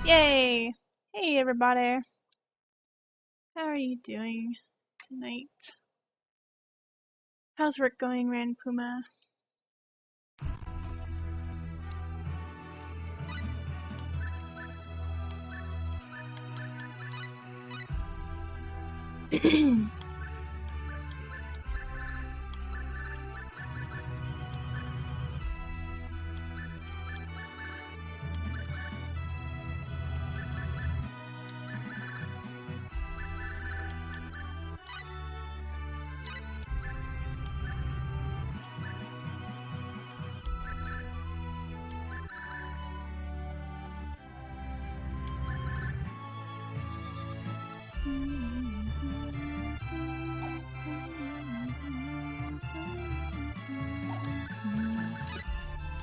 Yay! Hey everybody! How are you doing tonight? How's work going, Rand Puma?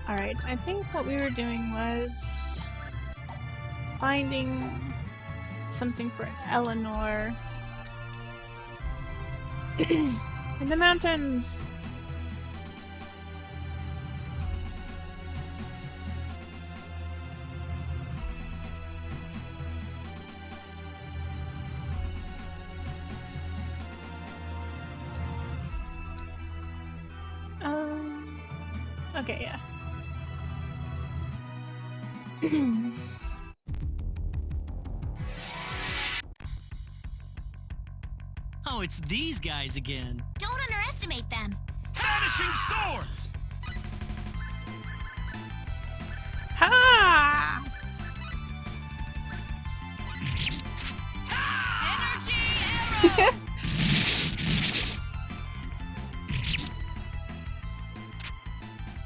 Alright, I think what we were doing was finding something for Eleanor in the mountains. Okay, yeah. Oh, it's these guys again. Don't underestimate them. Vanishing swords! Ha! Energy arrow!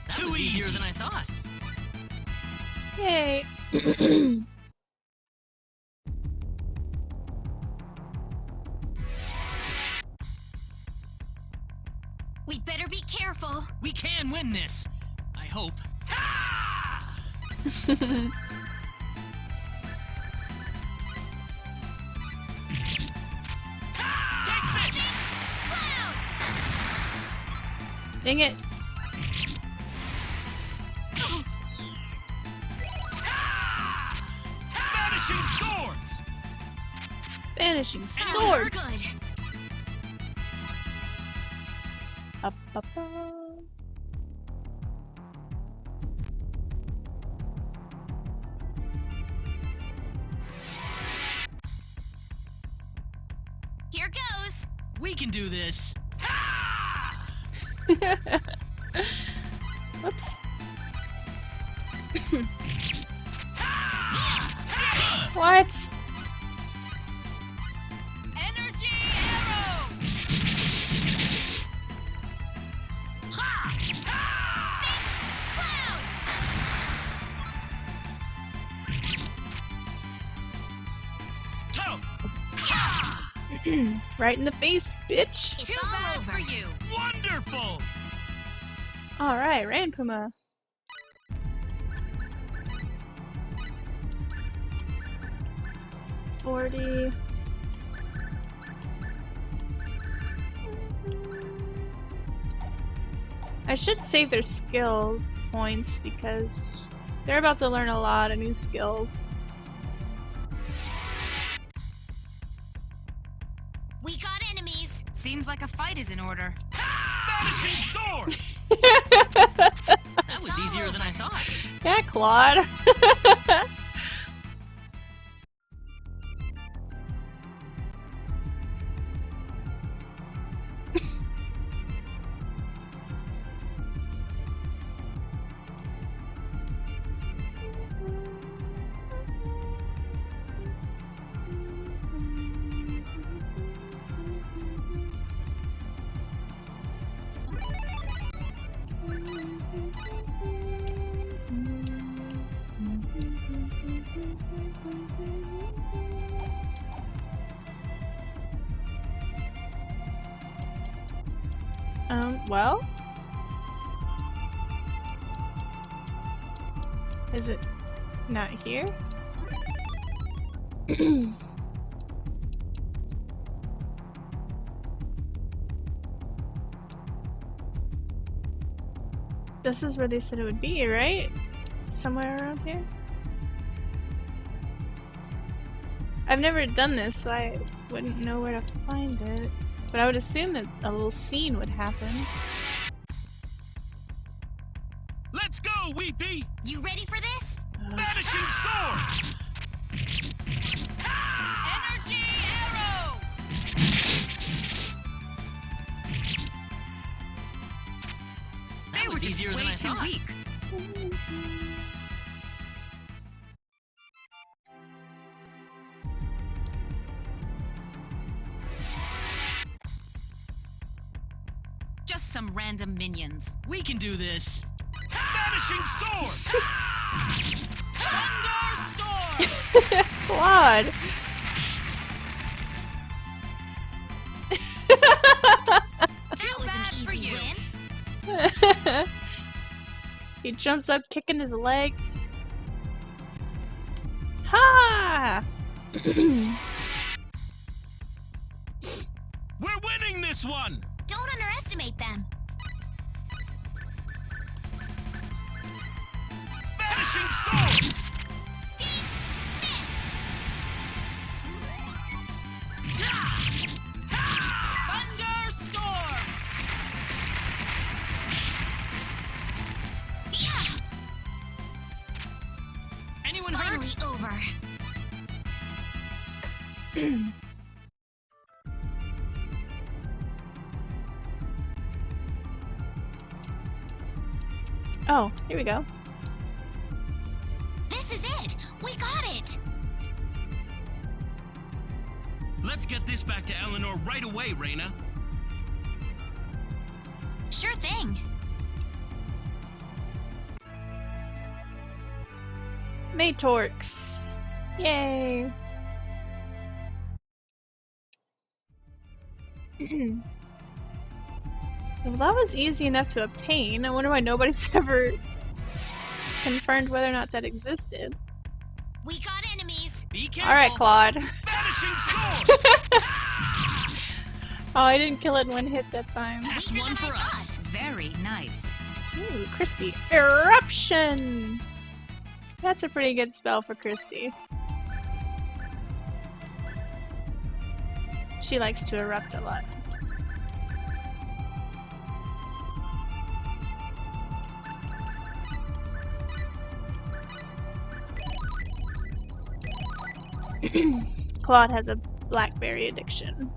That was easier than I thought. Yay! We better be careful. We can win this. I hope. Take this! Cloud! Dang it! Vanishing swords! Vanishing We're swords! good. Up, up, up. Here goes. We can do this. Whoops. What? Energy arrow! Thanks, Cloud! Toe! Right in the face, bitch! It's all bad over. For you. Wonderful! Alright, Rand Puma. $40. I should save their skill points because they're about to learn a lot of new skills. We got enemies. Seems like a fight is in order. Vanishing swords! That was easier than I thought. Yeah, Claude. Well? Is it not here? This is where they said it would be, right? Somewhere around here? I've never done this, so I wouldn't know where to find it. But I would assume that a little scene would happen. Let's go, Weepy! You ready for this? Vanishing swords! Energy arrow! They That were was just easier than way I too thought. weak. Just some random minions. We can do this. Vanishing swords! Thunderstorm! Claude! That was bad an for easy you. win. He jumps up, kicking his legs. Ha! We're winning this one! Don't underestimate them. Vanishing swords! Deep mist! Thunderstorm! Yeah! Anyone Finally hurt? over. Oh, here we go. This is it! We got it! Let's get this back to Eleanor right away, Reina. Sure thing. Matorx. Yay. Well, that was easy enough to obtain. I wonder why nobody's ever confirmed whether or not that existed. We got enemies. Be careful! Alright, Claude. Vanishing swords! Oh, I didn't kill it in one hit that time. That's Weaker one than for I us. Very nice. Ooh, Christy. Eruption! That's a pretty good spell for Christy. She likes to erupt a lot. Claude has a blackberry addiction.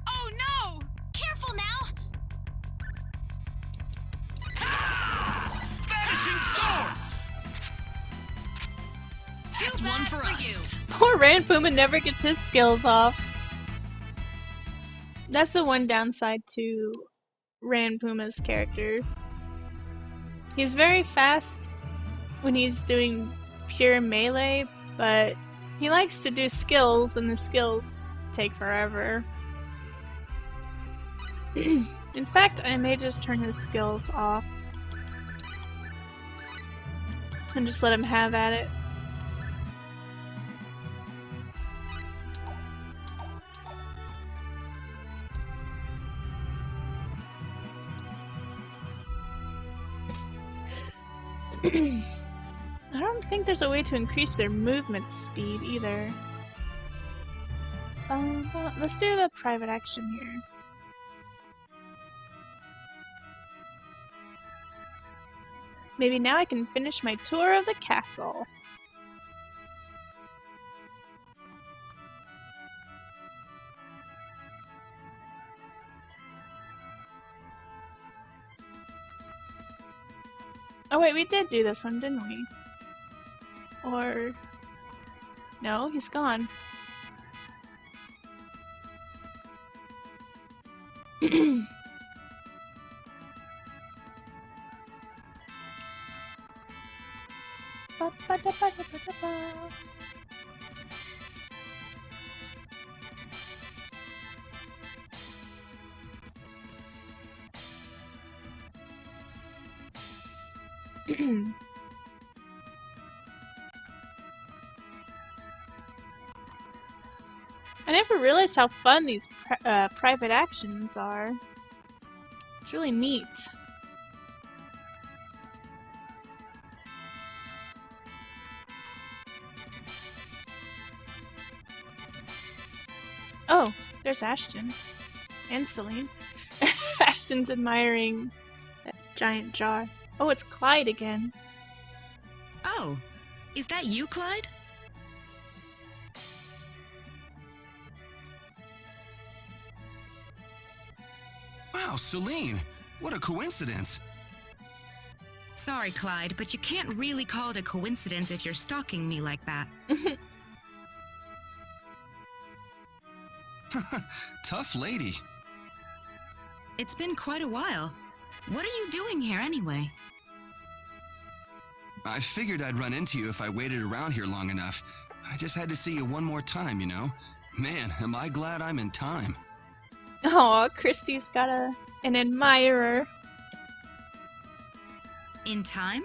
Oh no! Careful now! Vanishing swords! That's Too one bad for us. you. Poor Ran Puma never gets his skills off. That's the one downside to Ran Puma's character. He's very fast when he's doing pure melee, but he likes to do skills, and the skills take forever. In fact, I may just turn his skills off and just let him have at it. I don't think there's a way to increase their movement speed either. Well, let's do the private action here. Maybe now I can finish my tour of the castle. Oh wait, we did do this one, didn't we? Or... No, he's gone. I never realized how fun these private actions are. It's really neat. Oh, there's Ashton. And Celine. Ashton's admiring that giant jar. Oh, it's Clyde again. Oh, is that you, Clyde? Wow, Celine! What a coincidence! Sorry, Clyde, but you can't really call it a coincidence if you're stalking me like that. Tough lady. It's been quite a while. What are you doing here anyway? I figured I'd run into you if I waited around here long enough. I just had to see you one more time, you know? Man, am I glad I'm in time. Oh, Christy's got an admirer. In time?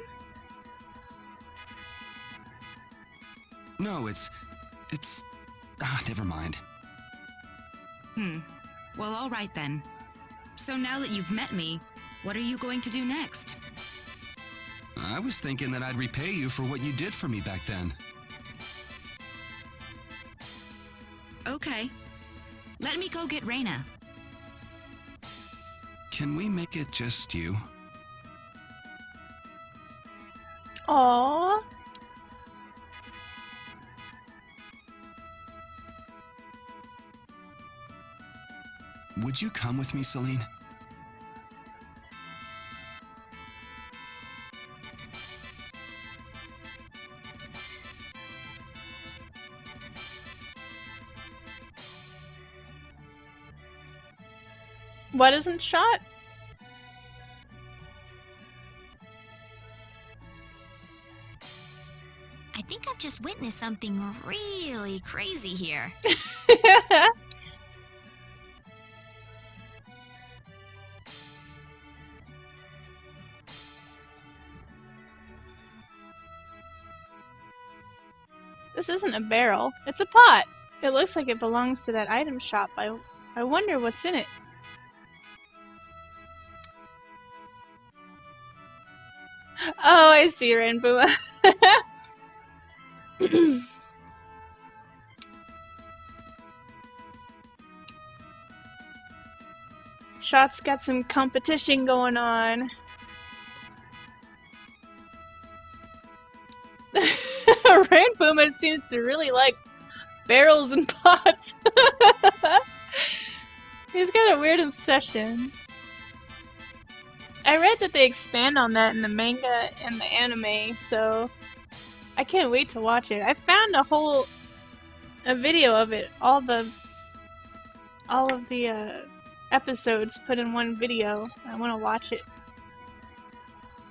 No, it's... never mind. Well, all right then. So now that you've met me, what are you going to do next? I was thinking that I'd repay you for what you did for me back then. Okay. Let me go get Reina. Can we make it just you? Aww. Would you come with me, Celine? What isn't shot? I think I've just witnessed something really crazy here. This isn't a barrel. It's a pot. It looks like it belongs to that item shop. I wonder what's in it. Oh, I see, Rainbow. Shot's got some competition going on. Rainbow seems to really like barrels and pots. He's got a weird obsession. I read that they expand on that in the manga and the anime, so I can't wait to watch it. I found a video of it, all of the episodes put in one video. I want to watch it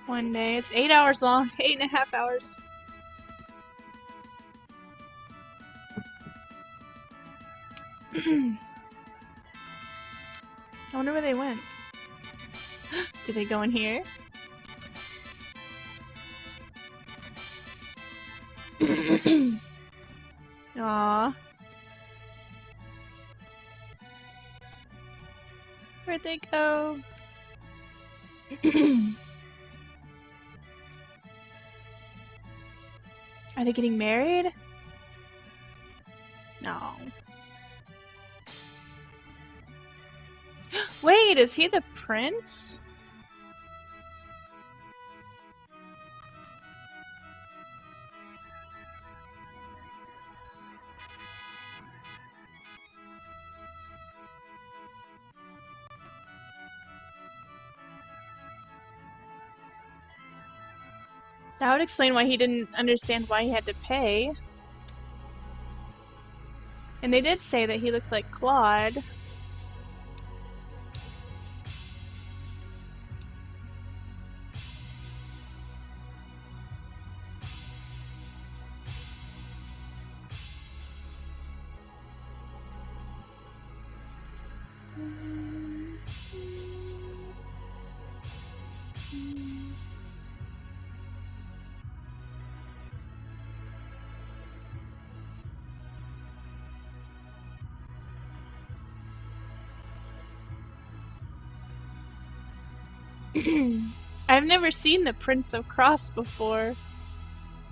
one day. It's 8 hours long, 8.5 hours. I wonder where they went. Did they go in here? Aww. Where'd they go? Are they getting married? No. Wait, is he the prince? That would explain why he didn't understand why he had to pay. And they did say that he looked like Claude. I've never seen the Prince of Cross before,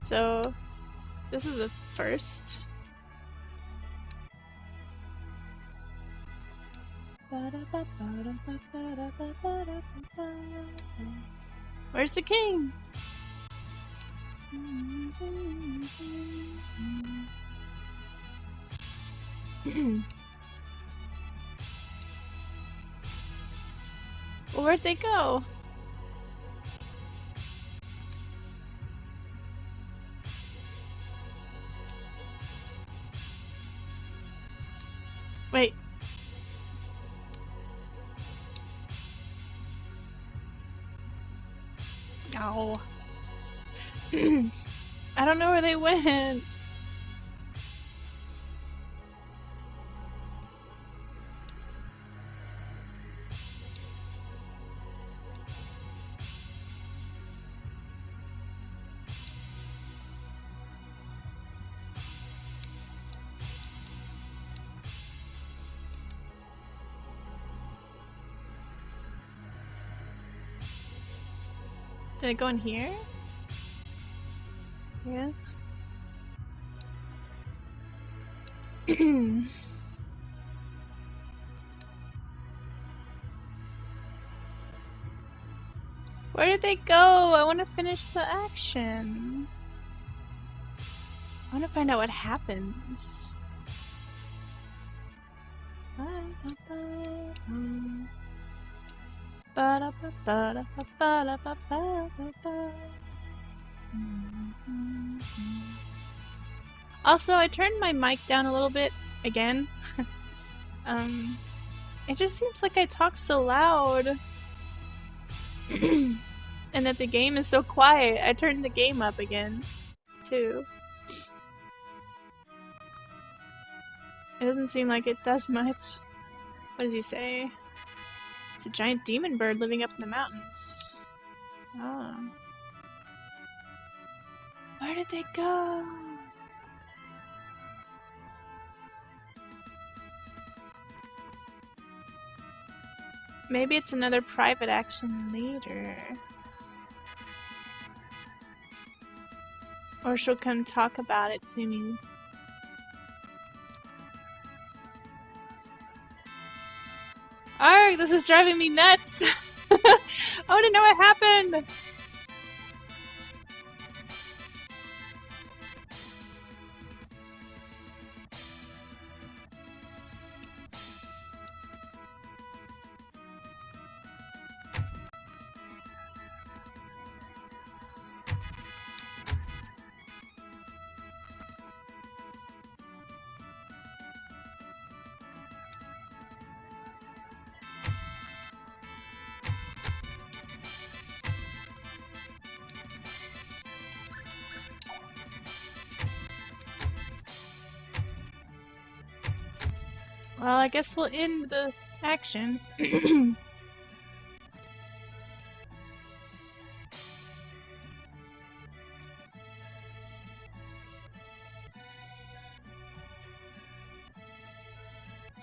so this is a first. Where's the king? Well, where'd they go? Wait. No. I don't know where they went. Did it go in here? Yes. Where did they go? I want to finish the action. I want to find out what happens. Also, I turned my mic down a little bit again. It just seems like I talk so loud. And that the game is so quiet. I turned the game up again, too. It doesn't seem like it does much. What does he say? It's a giant demon bird living up in the mountains. Oh. Where did they go? Maybe it's another private action later. Or she'll come talk about it to me. Arg, this is driving me nuts! I want to know what happened! Well, I guess we'll end the action.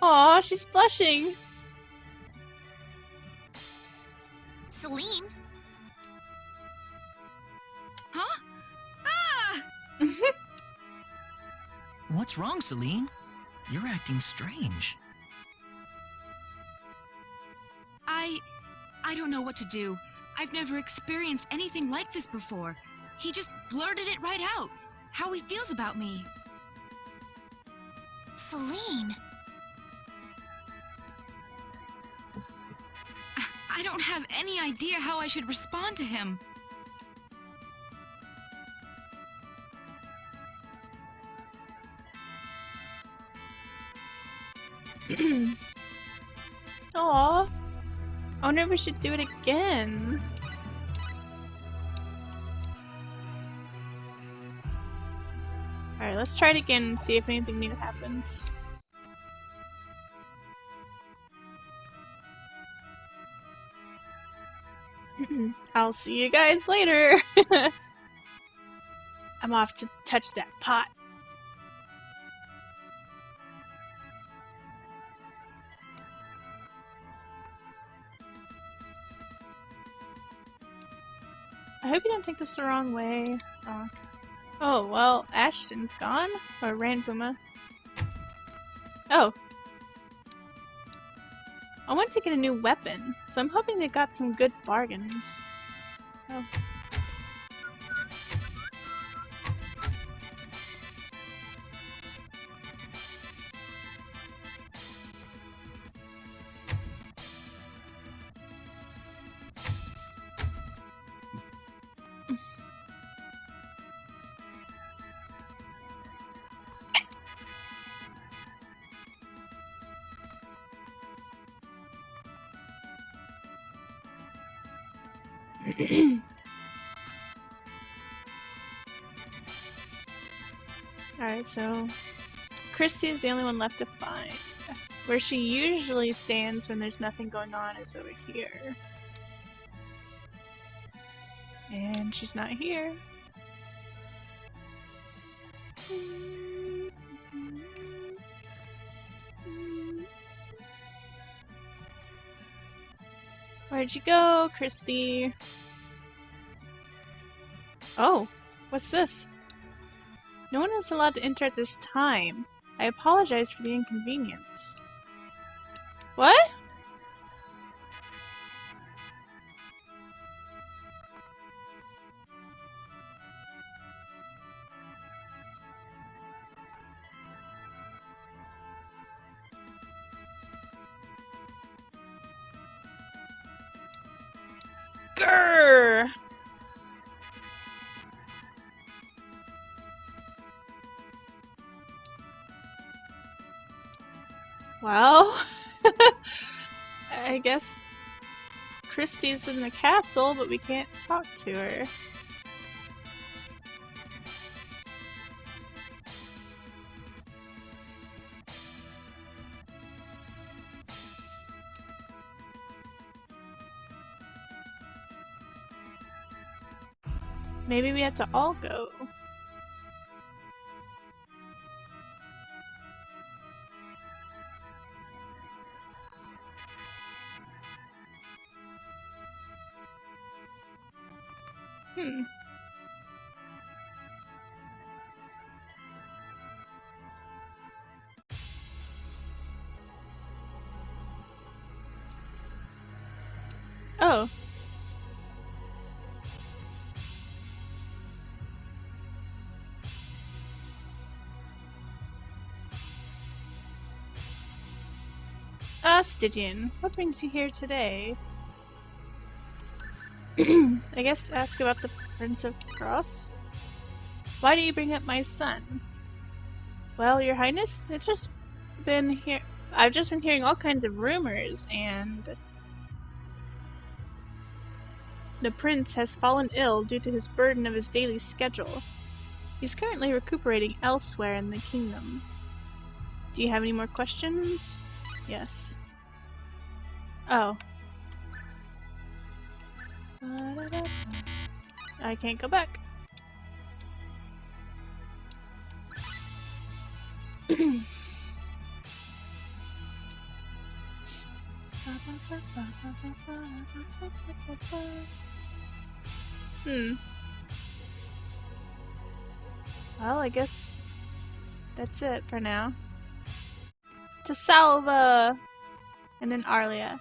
Aw, she's blushing. Celine? Huh? Ah! What's wrong, Celine? You're acting strange. I don't know what to do. I've never experienced anything like this before. He just blurted it right out. How he feels about me. Celine? I don't have any idea how I should respond to him. Aw. I wonder if we should do it again. Alright, let's try it again and see if anything new happens. I'll see you guys later! I'm off to touch that pot. I hope you don't take this the wrong way, Rock. Oh, well, Ashton's gone? Or Ranpuma? Oh. I want to get a new weapon, so I'm hoping they got some good bargains. Oh. Alright, so Christy is the only one left to find. Where she usually stands when there's nothing going on is over here. And she's not here. Where'd you go, Christy? Oh, what's this? No one is allowed to enter at this time. I apologize for the inconvenience. What? Grrr! Well, I guess Christy's in the castle, but we can't talk to her. Maybe we have to all go. Hmm. Oh. Stygian, what brings you here today? I guess ask about the Prince of Cross? Why do you bring up my son? Well, Your Highness, I've just been hearing all kinds of rumors, and the prince has fallen ill due to his burden of his daily schedule. He's currently recuperating elsewhere in the kingdom. Do you have any more questions? Yes. Oh. I can't go back. Well, I guess that's it for now. To Salva! And then Arlia.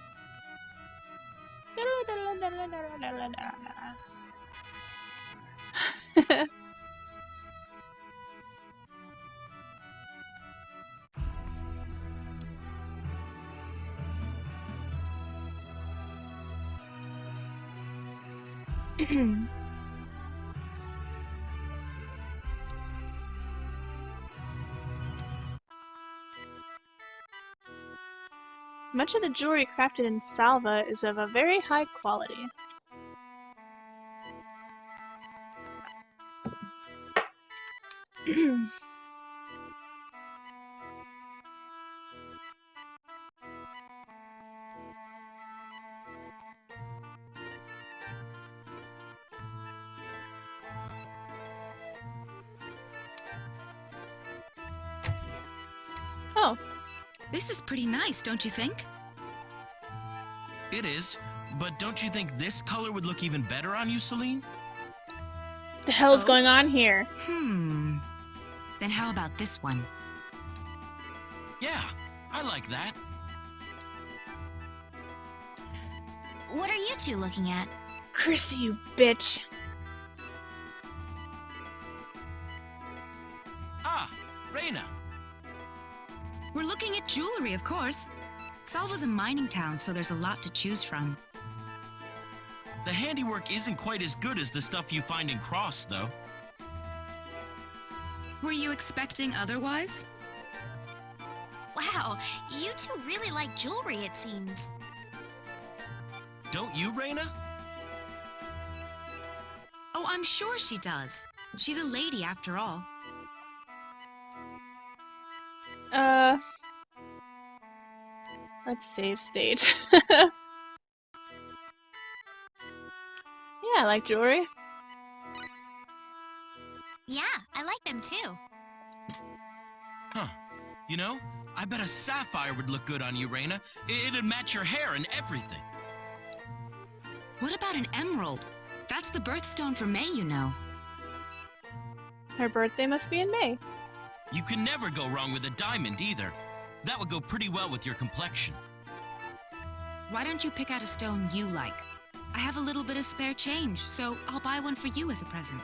Much of the jewelry crafted in Salva is of a very high quality. Oh. This is pretty nice, don't you think? It is, but don't you think this color would look even better on you, Celine? The hell's going on here? Then how about this one? Yeah, I like that. what are you two looking at? Chrissy, you bitch. Ah, Reina. We're looking at jewelry, of course. Salva's a mining town, so there's a lot to choose from. The handiwork isn't quite as good as the stuff you find in Cross, though. Were you expecting otherwise? Wow, you two really like jewelry, it seems. Don't you, Reina? Oh, I'm sure she does. She's a lady after all. Let's save state. Yeah, I like jewelry. Yeah, I like them too. Huh. You know, I bet a sapphire would look good on you, Reina. It'd match your hair and everything. What about an emerald? That's the birthstone for May, you know. Her birthday must be in May. You can never go wrong with a diamond either. That would go pretty well with your complexion. Why don't you pick out a stone you like? I have a little bit of spare change, so I'll buy one for you as a present.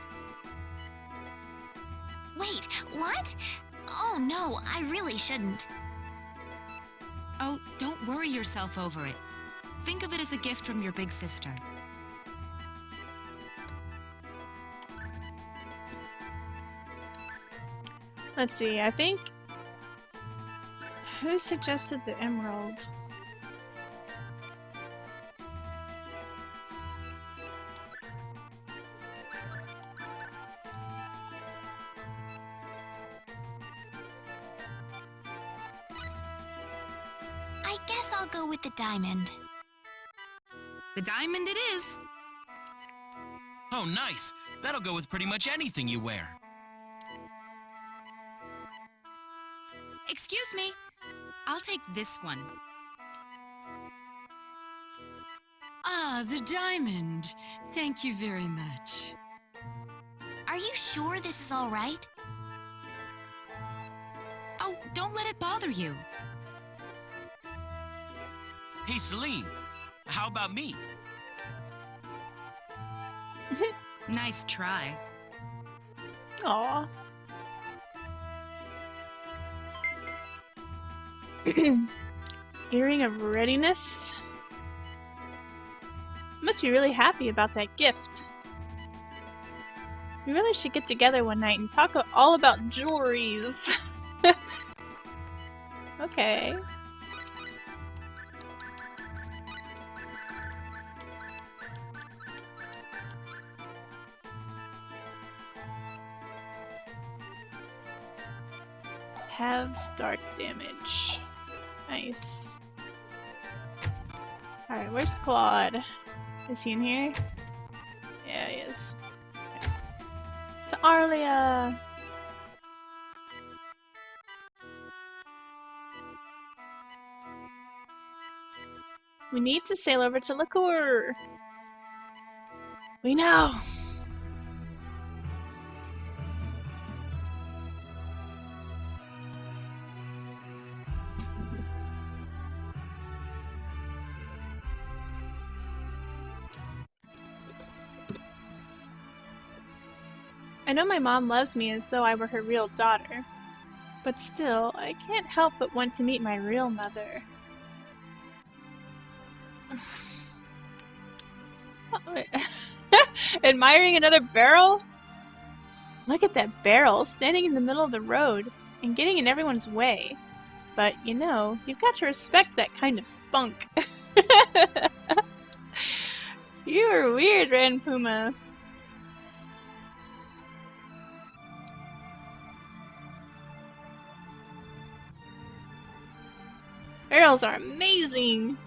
Wait, what? Oh no, I really shouldn't. Oh, don't worry yourself over it. Think of it as a gift from your big sister. Let's see, I think... Who suggested the emerald? I guess I'll go with the diamond. The diamond it is. Oh, nice. That'll go with pretty much anything you wear. Excuse me. I'll take this one. Ah, the diamond. Thank you very much. Are you sure this is all right? Oh, don't let it bother you. Hey, Celine. How about me? Nice try. Aw. Earring of readiness? Must be really happy about that gift. We really should get together one night and talk all about jewelries. Okay. Halves dark damage. Nice. Alright, where's Claude? Is he in here? Yeah, he is. Okay. To Arlia! We need to sail over to Liqueur! We know! I know my mom loves me as though I were her real daughter, but still, I can't help but want to meet my real mother. Admiring another barrel? Look at that barrel standing in the middle of the road and getting in everyone's way. But, you know, you've got to respect that kind of spunk. You are weird, Ranpuma. Barrels are amazing!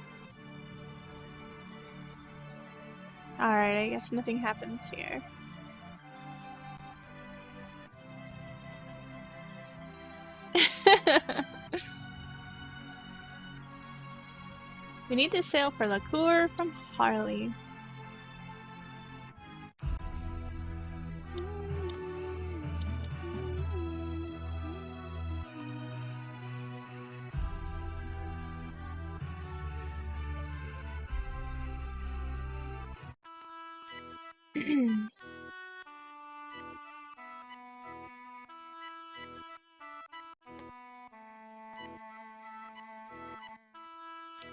Alright, I guess nothing happens here. We need to sail for Liqueur from Harley.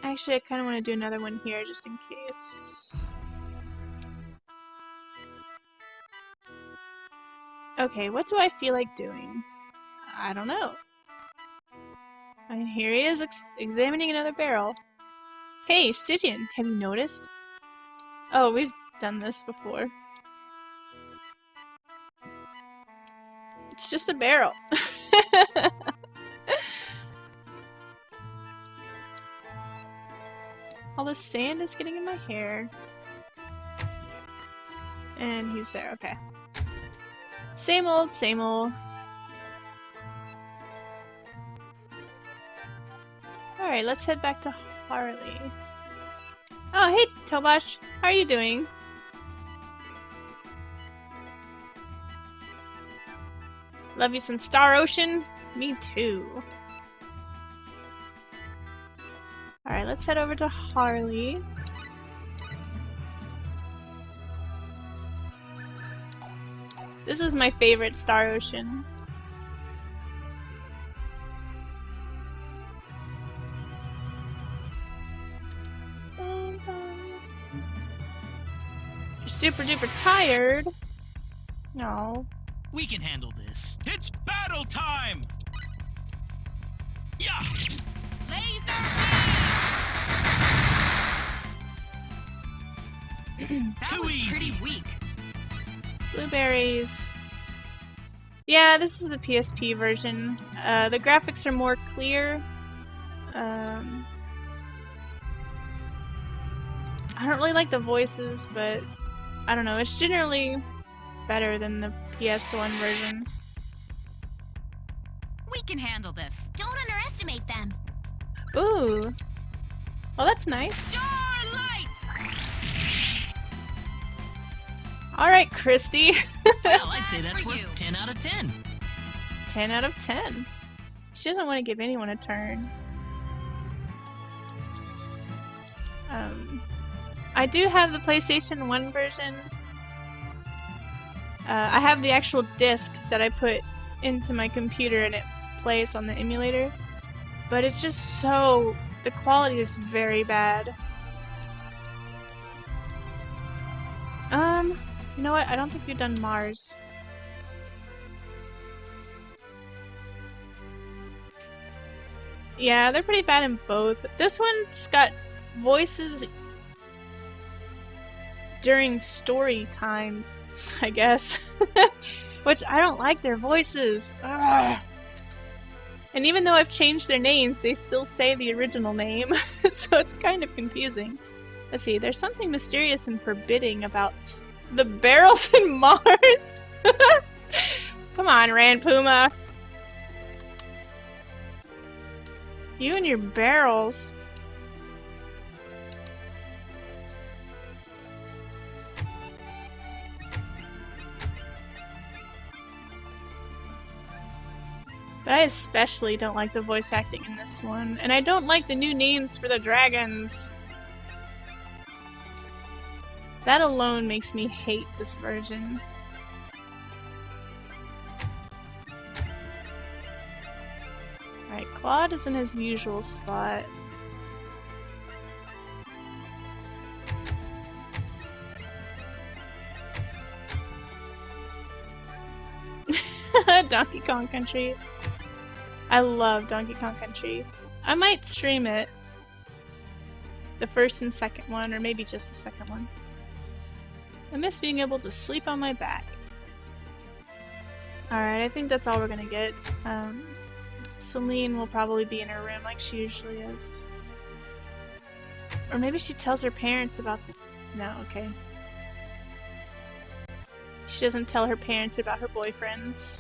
Actually, I kind of want to do another one here just in case. Okay, what do I feel like doing? I don't know. And here he is examining another barrel. Hey, Stygian, have you noticed? Oh, we've done this before. It's just a barrel. All the sand is getting in my hair. And he's there, okay. Same old, same old. Alright, let's head back to Harley. Oh, hey, Tobash. How are you doing? Love you some Star Ocean? Me too. Alright, let's head over to Harley. This is my favorite Star Ocean. You're super duper tired. No. We can handle this. It's battle time! Yeah! Laser That Too was easy. pretty weak. Blueberries. Yeah, this is the PSP version. The graphics are more clear. I don't really like the voices, but I don't know. It's generally better than the PS1 version. We can handle this. Don't underestimate them. Ooh. Well, that's nice. Starlight! Alright, Christy. Well, I'd say that's For worth you. 10 out of 10. 10 out of 10. She doesn't want to give anyone a turn. I do have the PlayStation 1 version. I have the actual disc that I put into my computer and it plays on the emulator. But it's just so... the quality is very bad. You know what? I don't think we've done Mars. Yeah, they're pretty bad in both. This one's got voices during story time, I guess. Which I don't like their voices. Ugh. And even though I've changed their names, they still say the original name. So it's kind of confusing. Let's see, there's something mysterious and forbidding about the barrels in Mars. Come on, Ran Puma. You and your barrels. But I especially don't like the voice acting in this one. And I don't like the new names for the dragons. That alone makes me hate this version. Alright, Claude is in his usual spot. Donkey Kong Country. I love Donkey Kong Country. I might stream it. The first and second one, or maybe just the second one. I miss being able to sleep on my back. Alright, I think that's all we're gonna get. Celine will probably be in her room like she usually is. Or maybe she tells her parents about the... No, okay. She doesn't tell her parents about her boyfriends.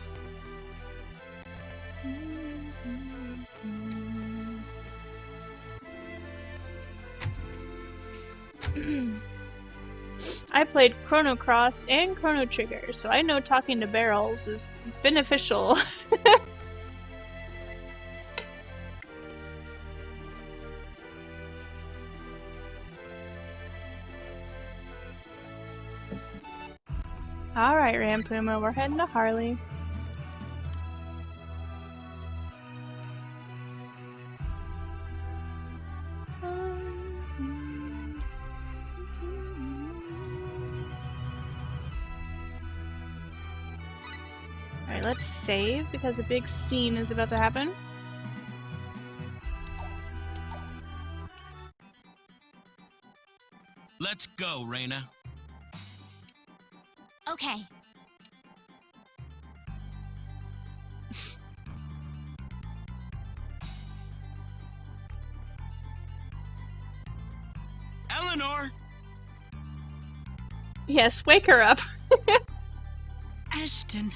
I played Chrono Cross and Chrono Trigger, so I know talking to barrels is beneficial. Alright, Rampuma, we're heading to Harley. Alright, let's save because a big scene is about to happen. Let's go, Reina. Okay. Eleanor! Yes, wake her up. Ashton,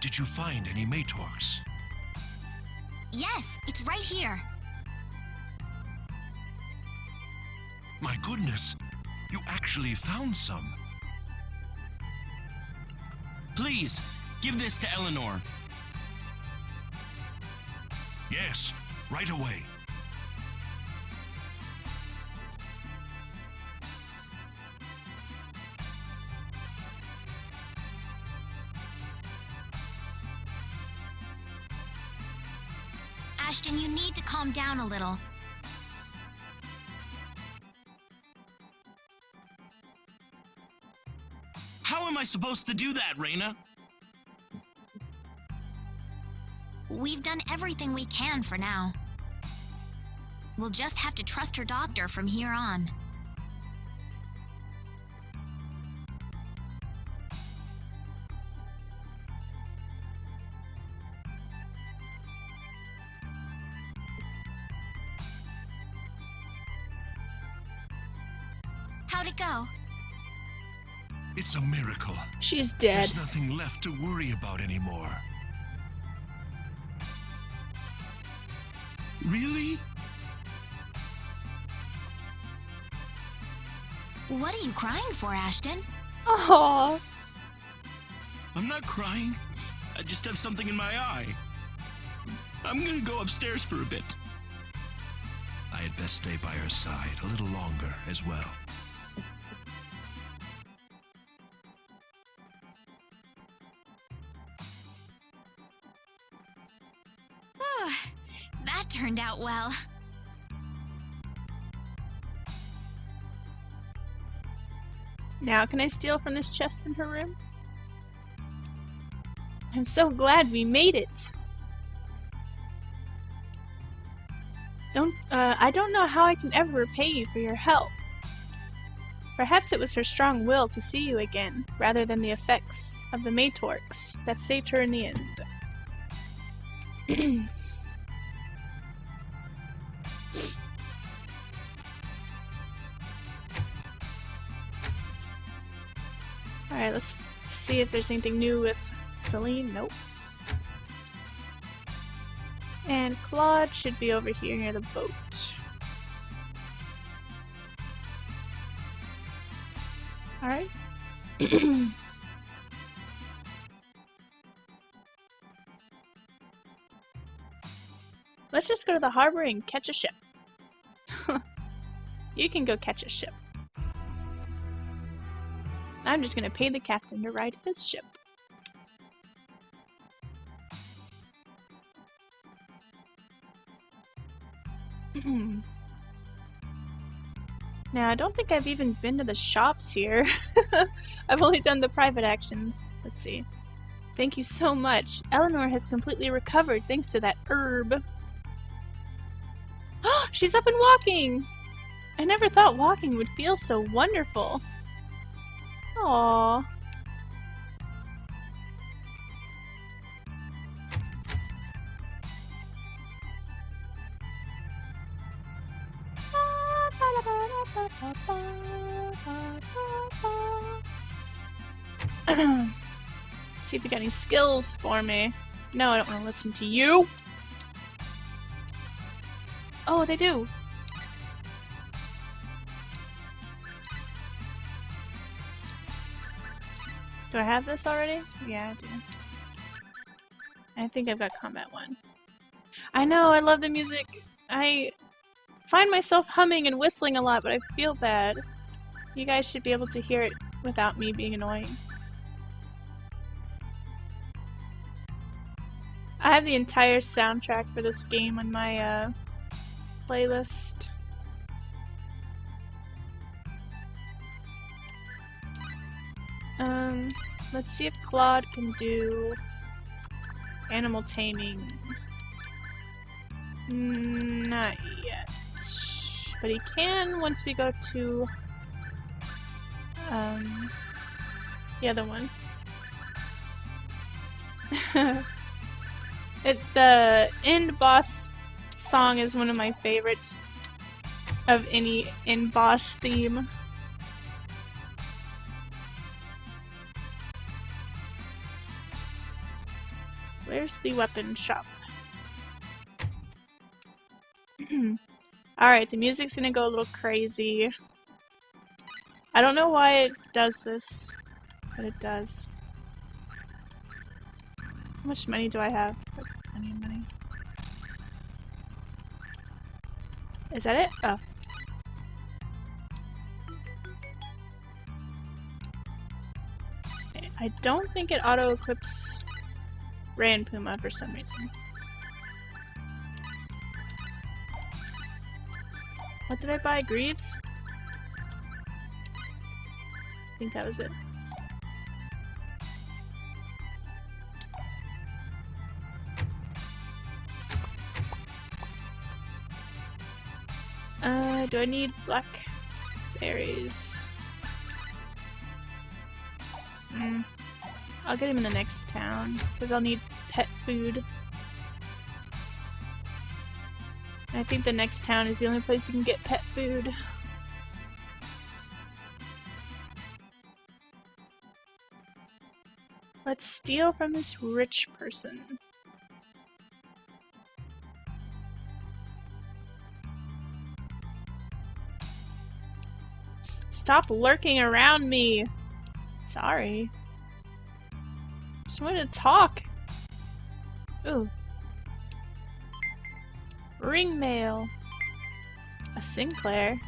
Did you find any Matorks? Yes, it's right here. My goodness, you actually found some. Please, give this to Eleanor. Yes, right away. Ashton, you need to calm down a little. How am I supposed to do that, Reina? We've done everything we can for now. We'll just have to trust her doctor from here on. How'd it go? It's a miracle. She's dead. There's nothing left to worry about anymore. Really? What are you crying for, Ashton? Aww. I'm not crying. I just have something in my eye. I'm gonna go upstairs for a bit. I had best stay by her side a little longer as well. That turned out well. Now can I steal from this chest in her room? I'm so glad we made it. I don't know how I can ever repay you for your help. Perhaps it was her strong will to see you again, rather than the effects of the Matorks that saved her in the end. Alright, let's see if there's anything new with Celine. Nope. And Claude should be over here near the boat. Alright. Let's just go to the harbor and catch a ship. You can go catch a ship. I'm just gonna pay the captain to ride his ship. Now, I don't think I've even been to the shops here. I've only done the private actions. Let's see. Thank you so much. Eleanor has completely recovered thanks to that herb. She's up and walking! I never thought walking would feel so wonderful. Aww. See if you got any skills for me. No, I don't want to listen to you. Oh, they do. Do I have this already? Yeah, I do. I think I've got Combat 1. I know, I love the music. I find myself humming and whistling a lot, but I feel bad. You guys should be able to hear it without me being annoying. I have the entire soundtrack for this game on my playlist. Let's see if Claude can do animal taming. Not yet. But he can once we go to the other one. The end boss song is one of my favorites of any end boss theme. Where's the weapon shop? Alright, the music's gonna go a little crazy. I don't know why it does this, but it does. How much money do I have? Plenty of money. Is that it? Oh. Okay, I don't think it auto-equips Ranpuma for some reason. What did I buy? Greaves? I think that was it. Do I need blackberries? I'll get him in the next town, because I'll need pet food. And I think the next town is the only place you can get pet food. Let's steal from this rich person. Stop lurking around me! Sorry. Just wanted to talk. Ooh. Ring mail. A Sinclair.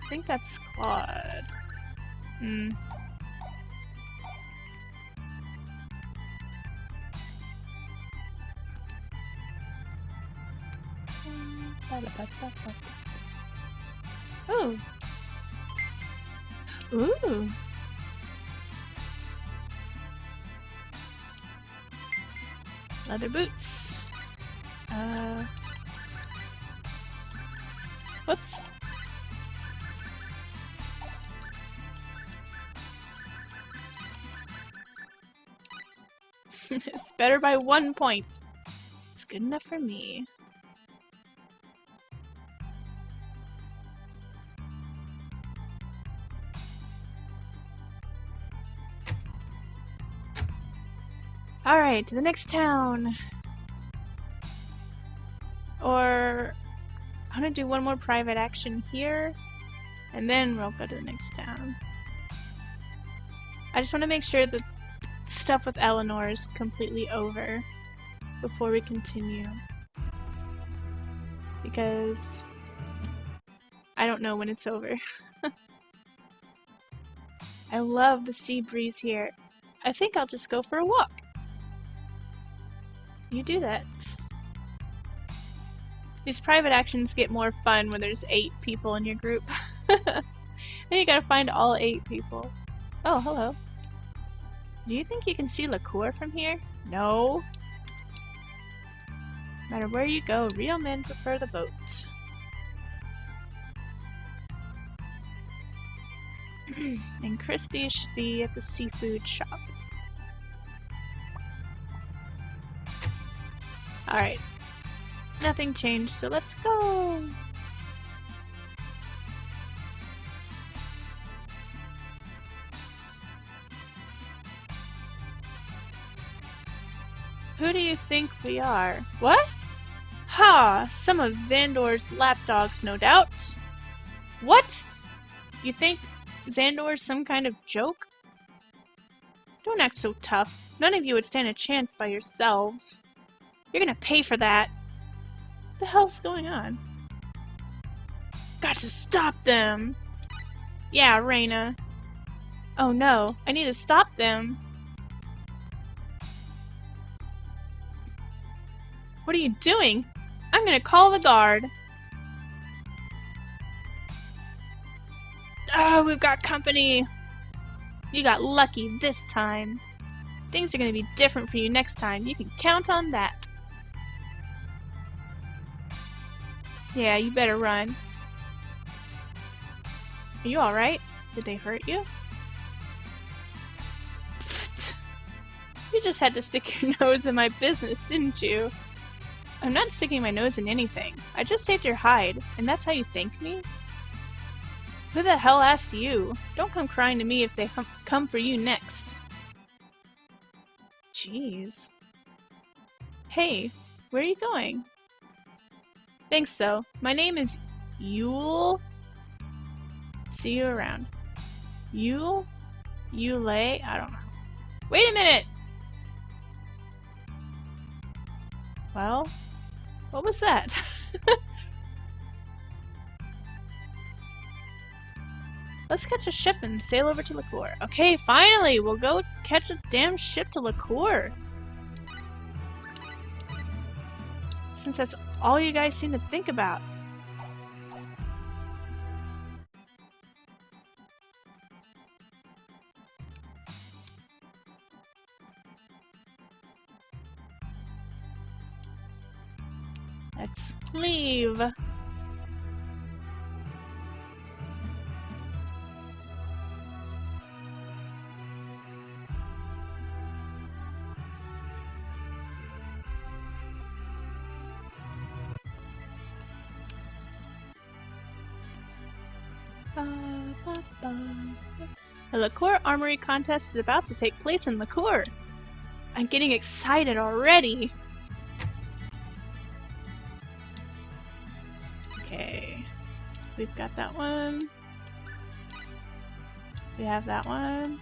I think that's Claude. Oh. Ooh. Leather boots. Whoops. It's better by 1 point. It's good enough for me. Alright, to the next town. Or I'm gonna do one more private action here, and then we'll go to the next town. I just want to make sure that stuff with Eleanor is completely over before we continue. Because I don't know when it's over. I love the sea breeze here. I think I'll just go for a walk. You do that. These private actions get more fun when there's 8 people in your group. Then you gotta find all 8 people. Oh, hello. Do you think you can see Liqueur from here? No. No matter where you go, real men prefer the boat. And Christy should be at the seafood shop. Alright. Nothing changed, so let's go! Who do you think we are? What? Ha! Some of Xandor's lapdogs, no doubt. What? You think Xandor's some kind of joke? Don't act so tough. None of you would stand a chance by yourselves. You're gonna pay for that. What the hell's going on? Got to stop them! Yeah, Reina. Oh no, I need to stop them. What are you doing? I'm gonna call the guard. Oh, we've got company. You got lucky this time. Things are gonna be different for you next time. You can count on that. Yeah, you better run. Are you alright? Did they hurt you? You just had to stick your nose in my business, didn't you? I'm not sticking my nose in anything. I just saved your hide, and that's how you thank me? Who the hell asked you? Don't come crying to me if they come for you next. Jeez. Hey, where are you going? Thanks though. My name is Yule. See you around. Yule? Yule? I don't know. Wait a minute! Well, what was that? Let's catch a ship and sail over to Liqueur. Okay, finally! We'll go catch a damn ship to Liqueur. Since that's all you guys seem to think about. Let's leave. The Liqueur Armory contest is about to take place in Liqueur. I'm getting excited already. Okay, we've got that one. We have that one.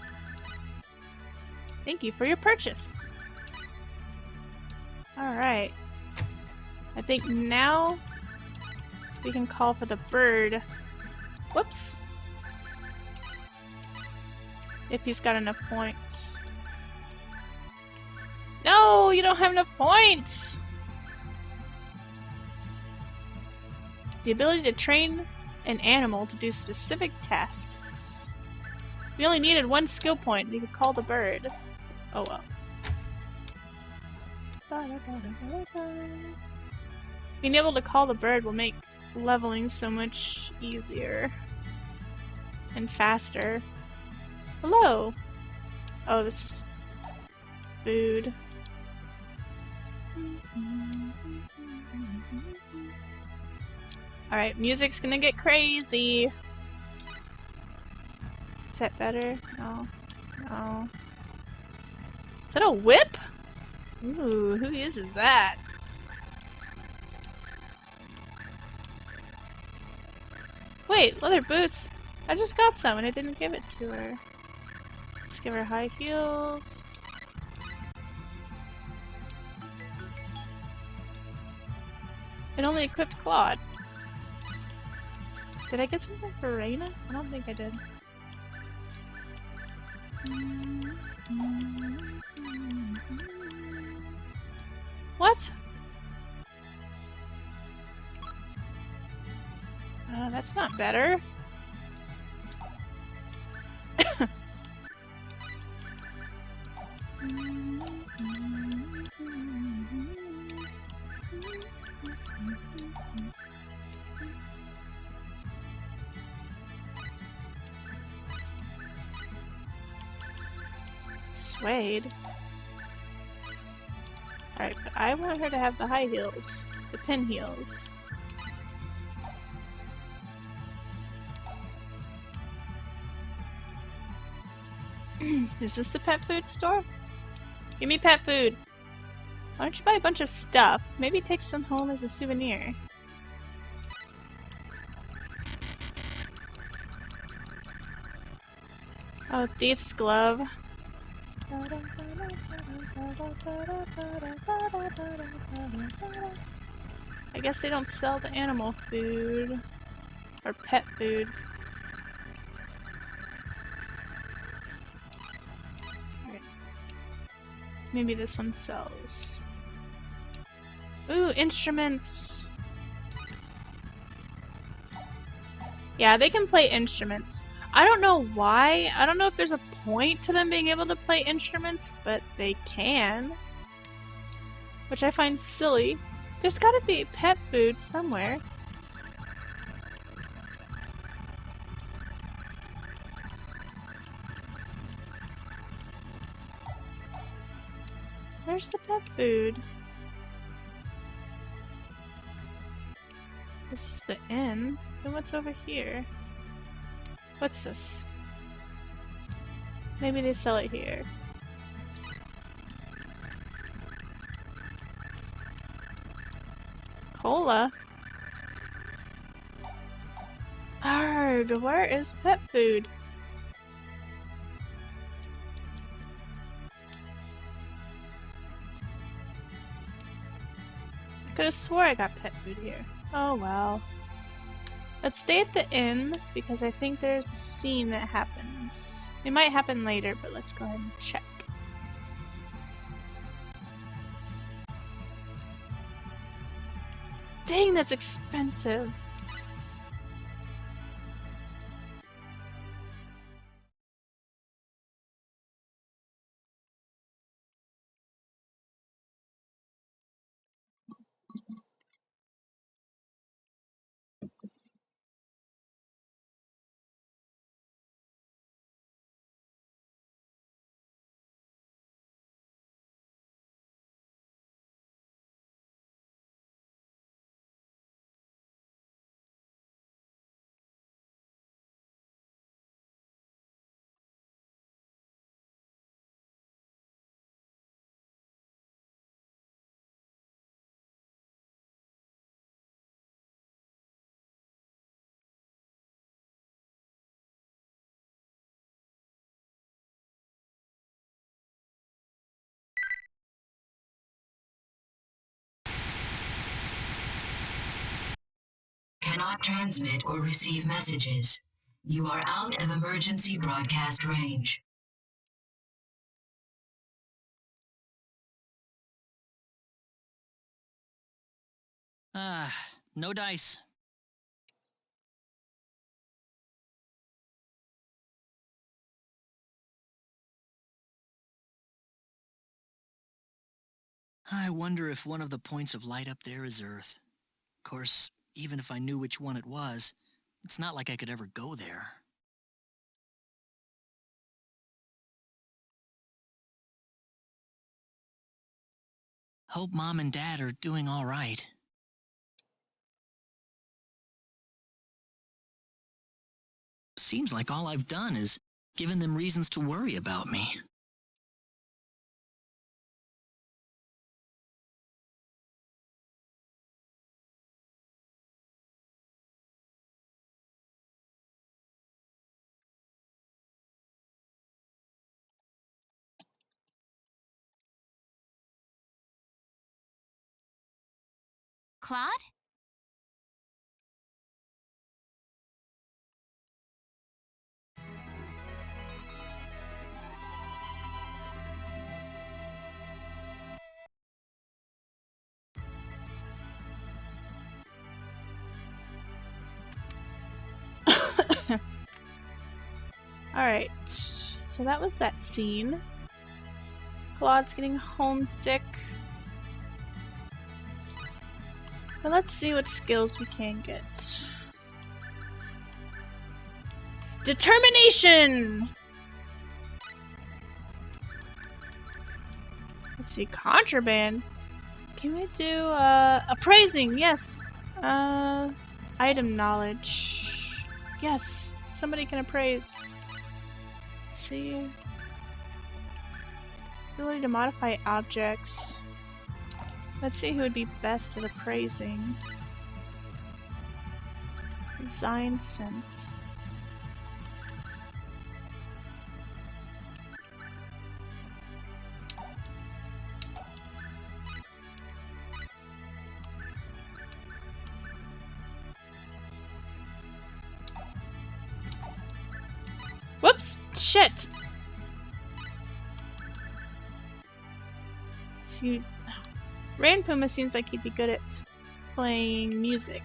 Thank you for your purchase. Alright. I think now we can call for the bird. Whoops. If he's got enough points. No, you don't have enough points! The ability to train an animal to do specific tasks. We only needed one skill point. We could call the bird. Oh well. Being able to call the bird will make leveling so much easier. And faster. Hello! Oh, this is food. Alright, music's gonna get crazy. Is that better? No. No. Is that a whip? Ooh, who uses that? Wait, leather boots. I just got some and I didn't give it to her. Let's give her high heels. It only equipped Claude. Did I get something for Reina? I don't think I did. What? That's not better. Suede. Alright, but I want her to have the high heels. The pin heels. Is this the pet food store? Give me pet food! Why don't you buy a bunch of stuff? Maybe take some home as a souvenir. Oh, thief's glove. I guess they don't sell the animal food. Or pet food. Maybe this one sells. Ooh, instruments. Yeah, they can play instruments. I don't know why. I don't know if there's a point to them being able to play instruments, but they can. Which I find silly. There's gotta be pet food somewhere. Where's the pet food? This is the inn. Then what's over here? What's this? Maybe they sell it here. Cola? Arg, where is pet food? I could have swore I got pet food here. Oh well. Let's stay at the inn because I think there's a scene that happens. It might happen later, but let's go ahead and check. Dang, that's expensive. Cannot transmit or receive messages. You are out of emergency broadcast range. No dice. I wonder if one of the points of light up there is Earth. Of course, even if I knew which one it was, it's not like I could ever go there. Hope Mom and Dad are doing all right. Seems like all I've done is given them reasons to worry about me. Claude? Alright, so that was that scene. Claude's getting homesick. But let's see what skills we can get. Determination! Let's see, contraband. Can we do, appraising? Yes. Item knowledge. Yes, somebody can appraise. Let's see. Ability to modify objects. Let's see who would be best at appraising. Design sense. Whoops! Shit! Ran Puma seems like he'd be good at playing music.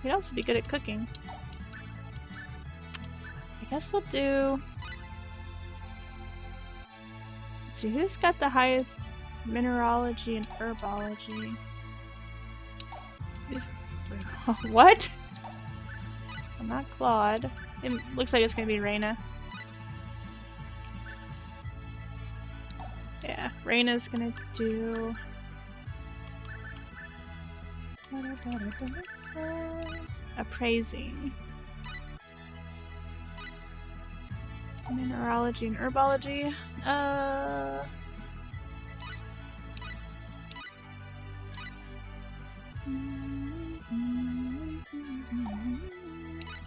He'd also be good at cooking. I guess we'll do... Let's see, who's got the highest mineralogy and herbology? What? Well, not Claude. It looks like it's gonna be Reyna. Yeah, Reyna's gonna do... appraising. Mineralogy and herbology.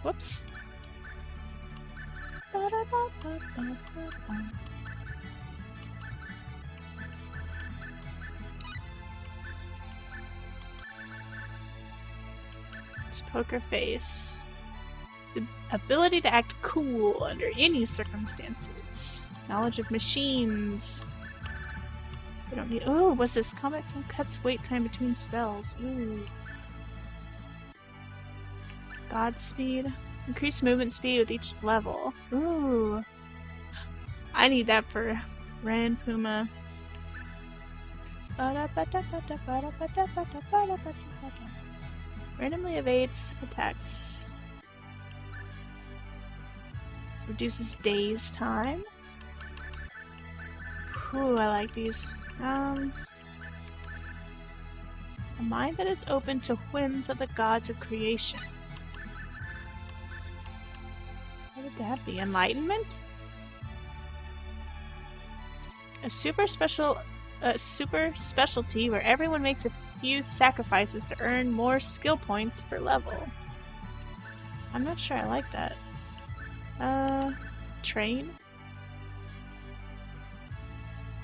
Whoops. It's poker face. The ability to act cool under any circumstances. Knowledge of machines. We don't need. Oh, what's this? Combat time cuts wait time between spells. Ooh. Godspeed. Increase movement speed with each level. Ooh. I need that for Ran Puma. Randomly evades attacks. Reduces days time. Ooh, I like these. A mind that is open to whims of the gods of creation. What would that be? Enlightenment? A super specialty where everyone makes a few sacrifices to earn more skill points per level. I'm not sure I like that. Train?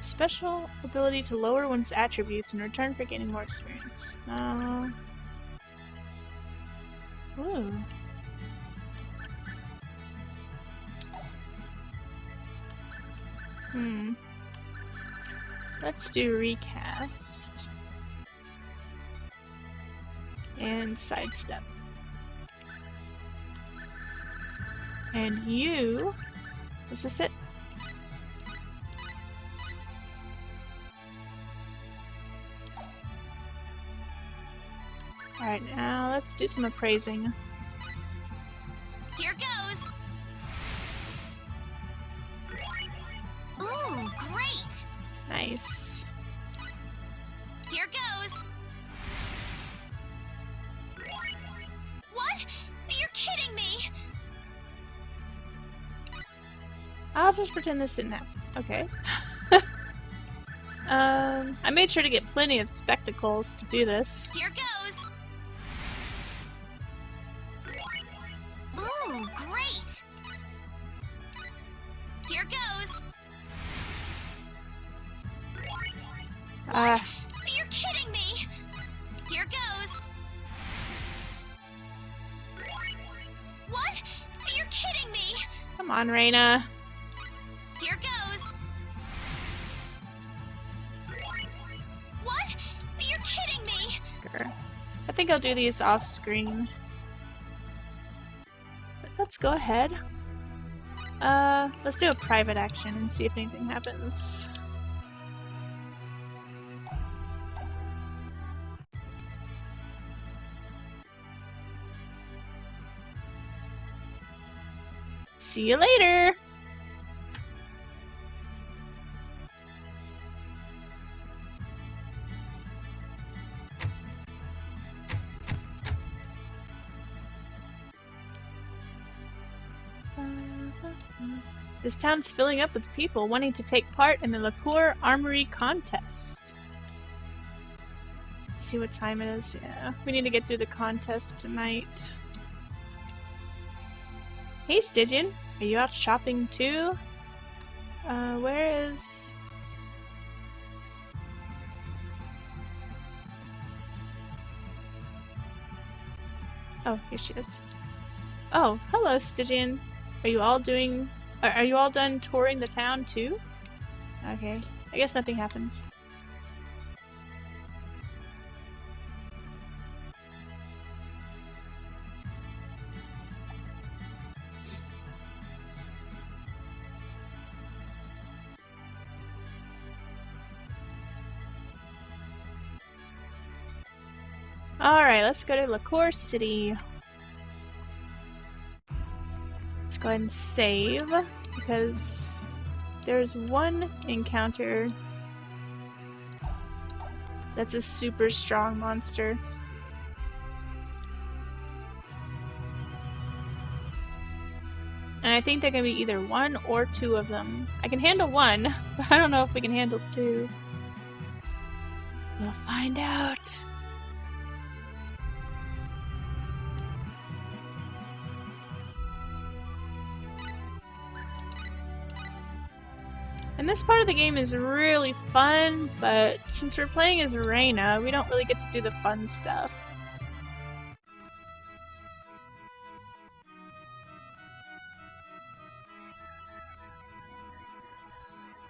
Special ability to lower one's attributes in return for gaining more experience. Ooh. Let's do recast. And sidestep. And you... is this it? Alright, now let's do some appraising. Here goes! Ooh, great! Nice. Here goes! What? You're kidding me! I'll just pretend this didn't happen. Okay. I made sure to get plenty of spectacles to do this. Here goes! Ooh, great! Here goes! You're kidding me! Here goes! What? You're kidding me! Come on, Reyna. Here goes! What? You're kidding me! I think I'll do these off screen. But let's go ahead. Let's do a private action and see if anything happens. See you later! This town's filling up with people wanting to take part in the Liqueur Armory contest. Let's see what time it is. Yeah, we need to get through the contest tonight. Hey Stygian, are you out shopping too? Where is... Oh, here she is. Oh, hello Stygian. Are you all doing Are you all done touring the town too? Okay. I guess nothing happens. Alright, let's go to LaCour City. Let's go ahead and save, because there's one encounter that's a super strong monster. And I think there can be either one or two of them. I can handle one, but I don't know if we can handle two. We'll find out. And this part of the game is really fun, but since we're playing as Reina, we don't really get to do the fun stuff.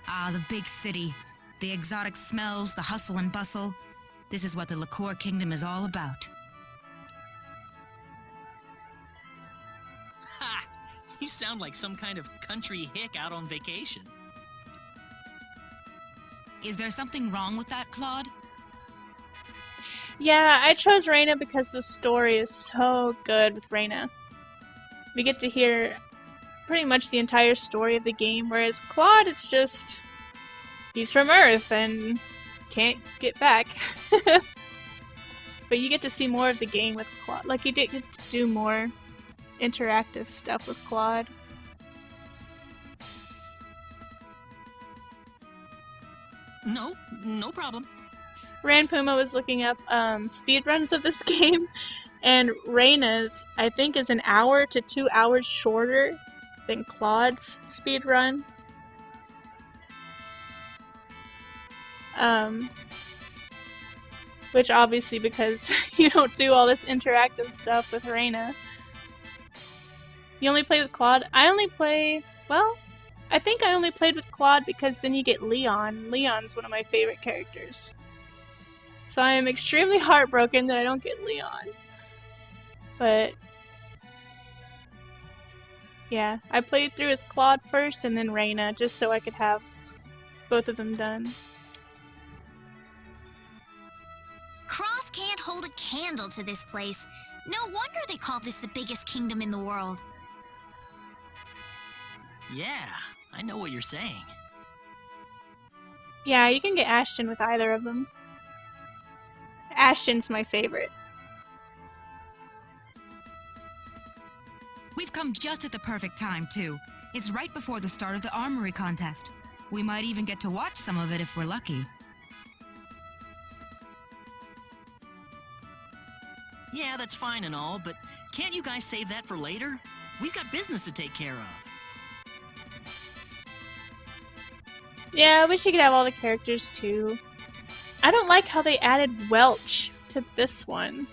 Ah, the big city. The exotic smells, the hustle and bustle. This is what the LaCour Kingdom is all about. Ha! You sound like some kind of country hick out on vacation. Is there something wrong with that, Claude? Yeah, I chose Reina because the story is so good with Reina. We get to hear pretty much the entire story of the game, whereas Claude, it's just... he's from Earth and can't get back. But you get to see more of the game with Claude. Like, you did get to do more interactive stuff with Claude. No problem. Ranpuma was looking up speedruns of this game, and Reina's, I think, is an hour to 2 hours shorter than Claude's speedrun. Which obviously because you don't do all this interactive stuff with Reina. You only play with Claude? I only play, well, I think I only played with Claude because then you get Leon. Leon's one of my favorite characters. So I am extremely heartbroken that I don't get Leon. But yeah, I played through as Claude first and then Reina, just so I could have both of them done. Cross can't hold a candle to this place. No wonder they call this the biggest kingdom in the world. Yeah, I know what you're saying. Yeah, you can get Ashton with either of them. Ashton's my favorite. We've come just at the perfect time, too. It's right before the start of the armory contest. We might even get to watch some of it if we're lucky. Yeah, that's fine and all, but can't you guys save that for later? We've got business to take care of. Yeah, I wish you could have all the characters too. I don't like how they added Welch to this one.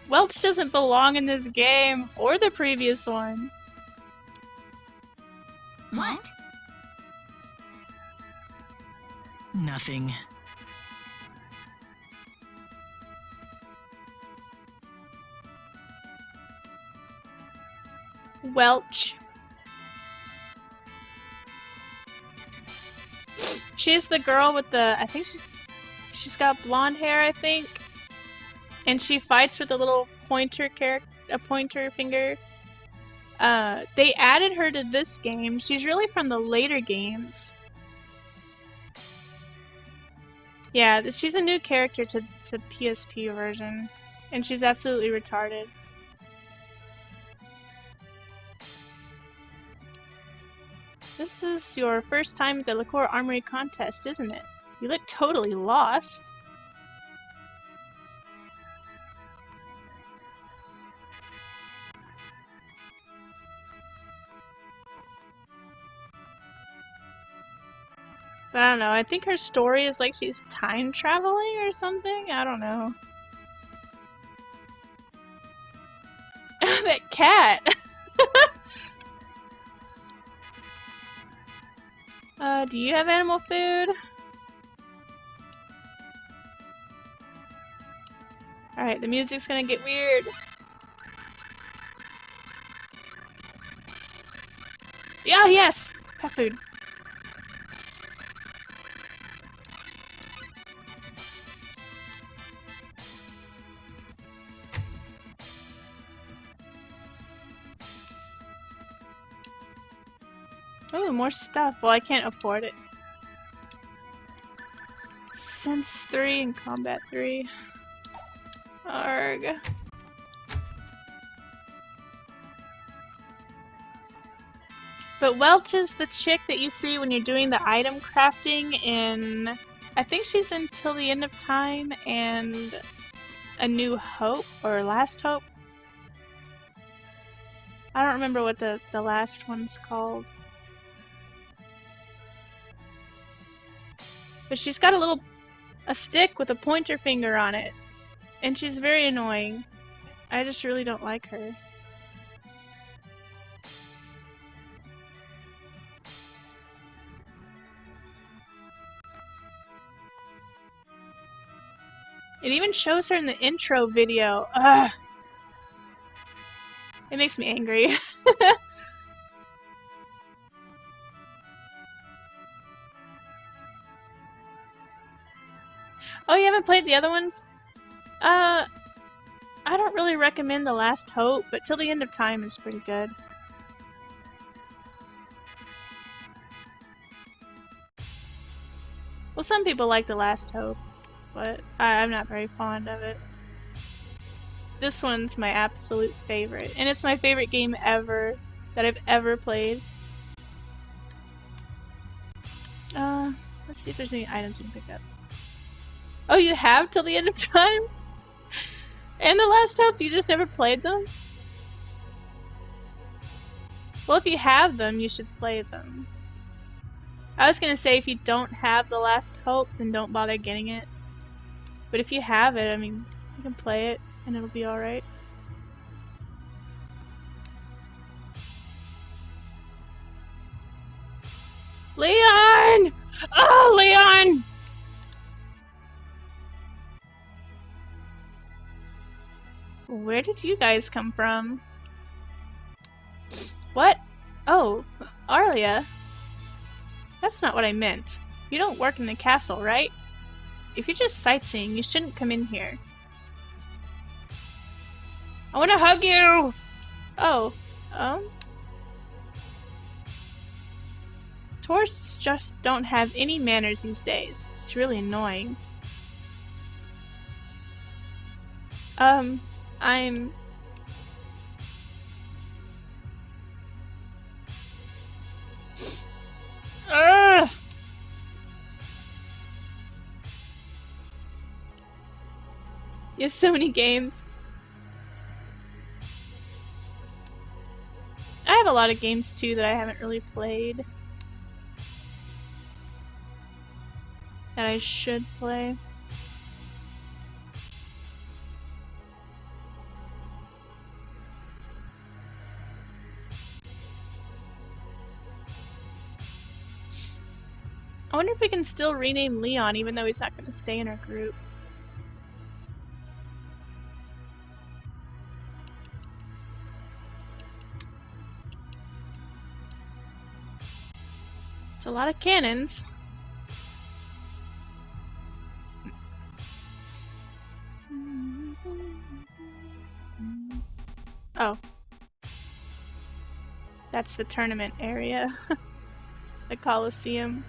Welch doesn't belong in this game, or the previous one. What? Nothing. Welch. She's the girl with the, I think she's got blonde hair, I think. And she fights with a little pointer finger. They added her to this game. She's really from the later games. Yeah, she's a new character to the PSP version. And she's absolutely retarded. This is your first time at the LaCour Armory contest, isn't it? You look totally lost. But I don't know, I think her story is like she's time traveling or something? I don't know. That cat! Do you have animal food? Alright, the music's gonna get weird. Yeah, yes! Pet food. Oh, more stuff. Well, I can't afford it. Sense 3 and Combat 3. Arg. But Welch is the chick that you see when you're doing the item crafting in... I think she's in Till the End of Time and A New Hope, or Last Hope. I don't remember what the last one's called. But she's got a stick with a pointer finger on it. And she's very annoying. I just really don't like her. It even shows her in the intro video. Ugh. It makes me angry. Oh, you haven't played the other ones? I don't really recommend The Last Hope, but Till the End of Time is pretty good. Well, some people like The Last Hope, but I'm not very fond of it. This one's my absolute favorite, and it's my favorite game ever that I've ever played. Let's see if there's any items we can pick up. Oh, you have Till the End of Time? And The Last Hope? You just never played them? Well, if you have them, you should play them. I was gonna say if you don't have The Last Hope, then don't bother getting it. But if you have it, I mean, you can play it, and it'll be alright. Leon! Oh, Leon! Where did you guys come from? What? Oh, Arlia. That's not what I meant. You don't work in the castle, right? If you're just sightseeing, you shouldn't come in here. I want to hug you! Oh, Tourists just don't have any manners these days. It's really annoying. I'm... Ugh! You have so many games. I have a lot of games too that I haven't really played. That I should play. I wonder if we can still rename Leon even though he's not going to stay in our group. It's a lot of cannons. Oh. That's the tournament area. The Coliseum.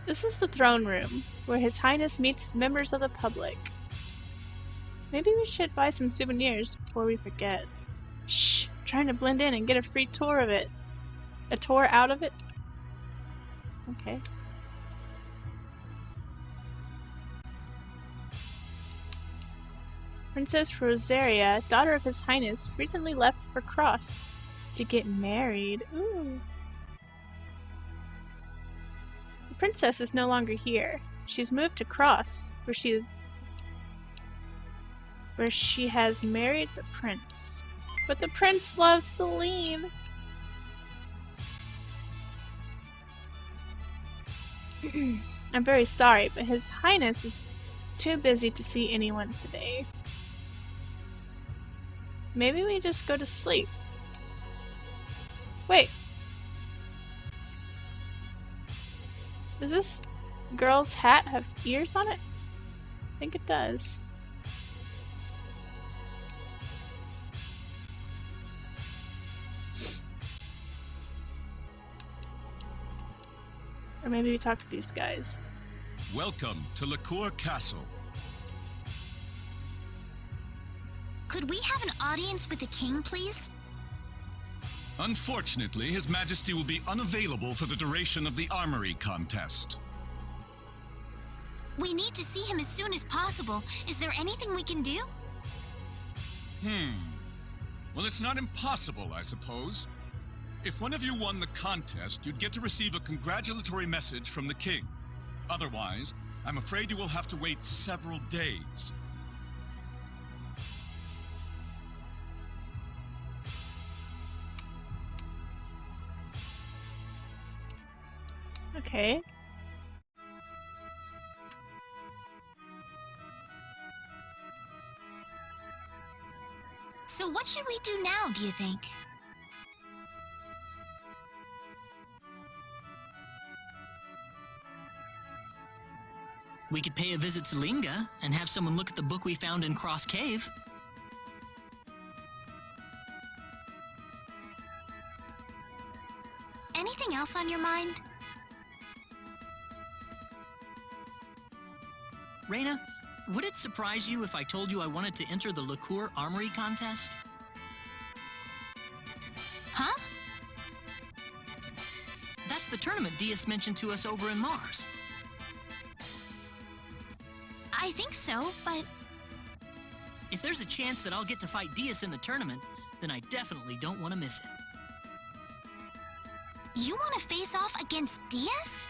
This is the throne room, where His Highness meets members of the public. Maybe we should buy some souvenirs before we forget. Shh! I'm trying to blend in and get a free tour of it. A tour out of it? Okay. Princess Rosaria, daughter of His Highness, recently left for Cross to get married. Ooh. princess is no longer here. She's moved to Cross, where she has married the prince. But the prince loves Celine. I'm very sorry, but His Highness is too busy to see anyone today. Maybe we just go to sleep. Wait. Does this girl's hat have ears on it? I think it does. Or maybe we talk to these guys. Welcome to Liqueur Castle. Could we have an audience with the king, please? Unfortunately, His Majesty will be unavailable for the duration of the armory contest. We need to see him as soon as possible. Is there anything we can do? Well, it's not impossible, I suppose. If one of you won the contest, you'd get to receive a congratulatory message from the king. Otherwise, I'm afraid you will have to wait several days. Okay. So what should we do now, do you think? We could pay a visit to Linga and have someone look at the book we found in Cross Cave. Anything else on your mind? Reina, would it surprise you if I told you I wanted to enter the Liqueur Armory contest? Huh? That's the tournament Diaz mentioned to us over in Mars. I think so, but If there's a chance that I'll get to fight Diaz in the tournament, then I definitely don't want to miss it. you want to face off against Diaz?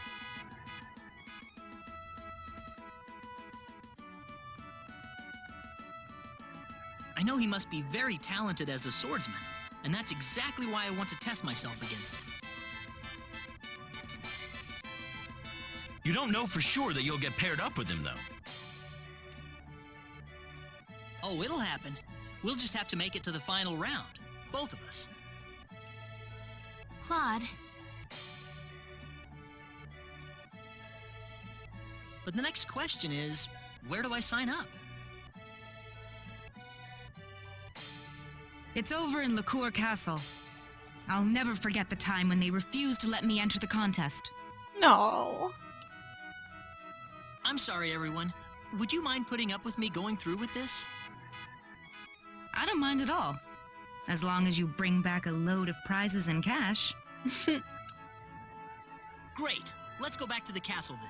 I know he must be very talented as a swordsman, and that's exactly why I want to test myself against him. You don't know for sure that you'll get paired up with him, though. Oh, it'll happen. We'll just have to make it to the final round. Both of us. Claude, But the next question is, where do I sign up? It's over in Liqueur Castle. I'll never forget the time when they refused to let me enter the contest. No. I'm sorry, everyone. Would you mind putting up with me going through with this? I don't mind at all. As long as you bring back a load of prizes and cash. Great. Let's go back to the castle then.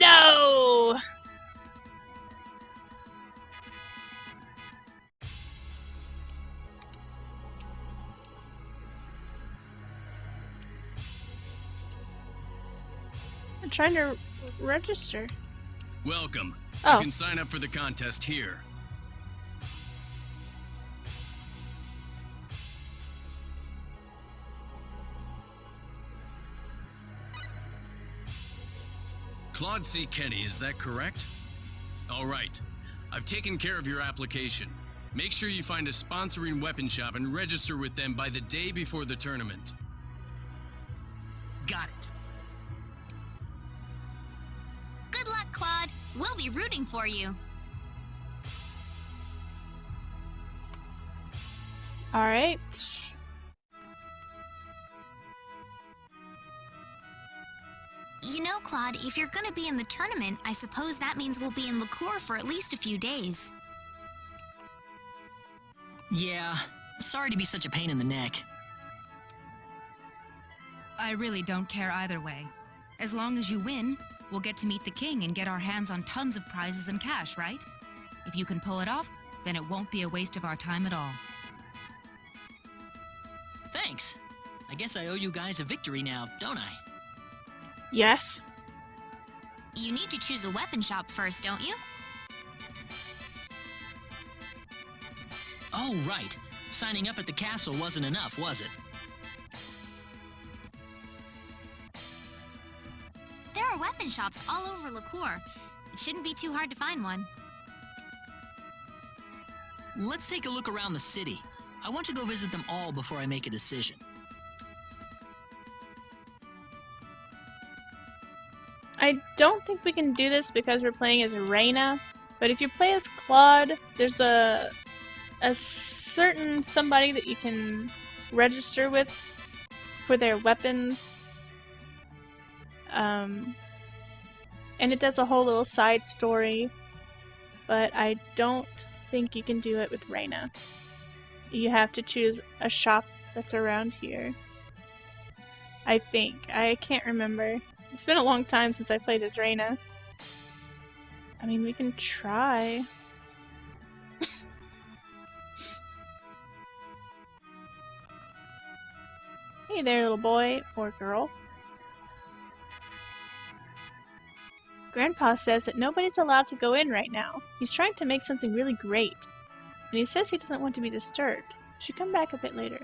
No! I'm trying to register. Welcome. Oh. You can sign up for the contest here. Claude C. Kenny, is that correct? All right. I've taken care of your application. Make sure you find a sponsoring weapon shop and register with them by the day before the tournament. Got it. good luck, Claude. We'll be rooting for you. Alright. You know, Claude, if you're gonna be in the tournament, I suppose that means we'll be in Liqueur for at least a few days. Yeah, sorry to be such a pain in the neck. I really don't care either way. As long as you win, we'll get to meet the king and get our hands on tons of prizes and cash, right? If you can pull it off, then it won't be a waste of our time at all. Thanks. I guess I owe you guys a victory now, don't I? Yes. You need to choose a weapon shop first, don't you? Oh, right. Signing up at the castle wasn't enough, was it? There are weapon shops all over LaCour. It shouldn't be too hard to find one. Let's take a look around the city. I want to go visit them all before I make a decision. I don't think we can do this because we're playing as Reina, but if you play as Claude, there's a certain somebody that you can register with for their weapons. And it does a whole little side story, but I don't think you can do it with Reina. You have to choose a shop that's around here. I think. I can't remember. It's been a long time since I played as Reina. I mean, we can try. Hey there, little boy or girl. Grandpa says that nobody's allowed to go in right now. He's trying to make something really great. And he says he doesn't want to be disturbed. Should come back a bit later.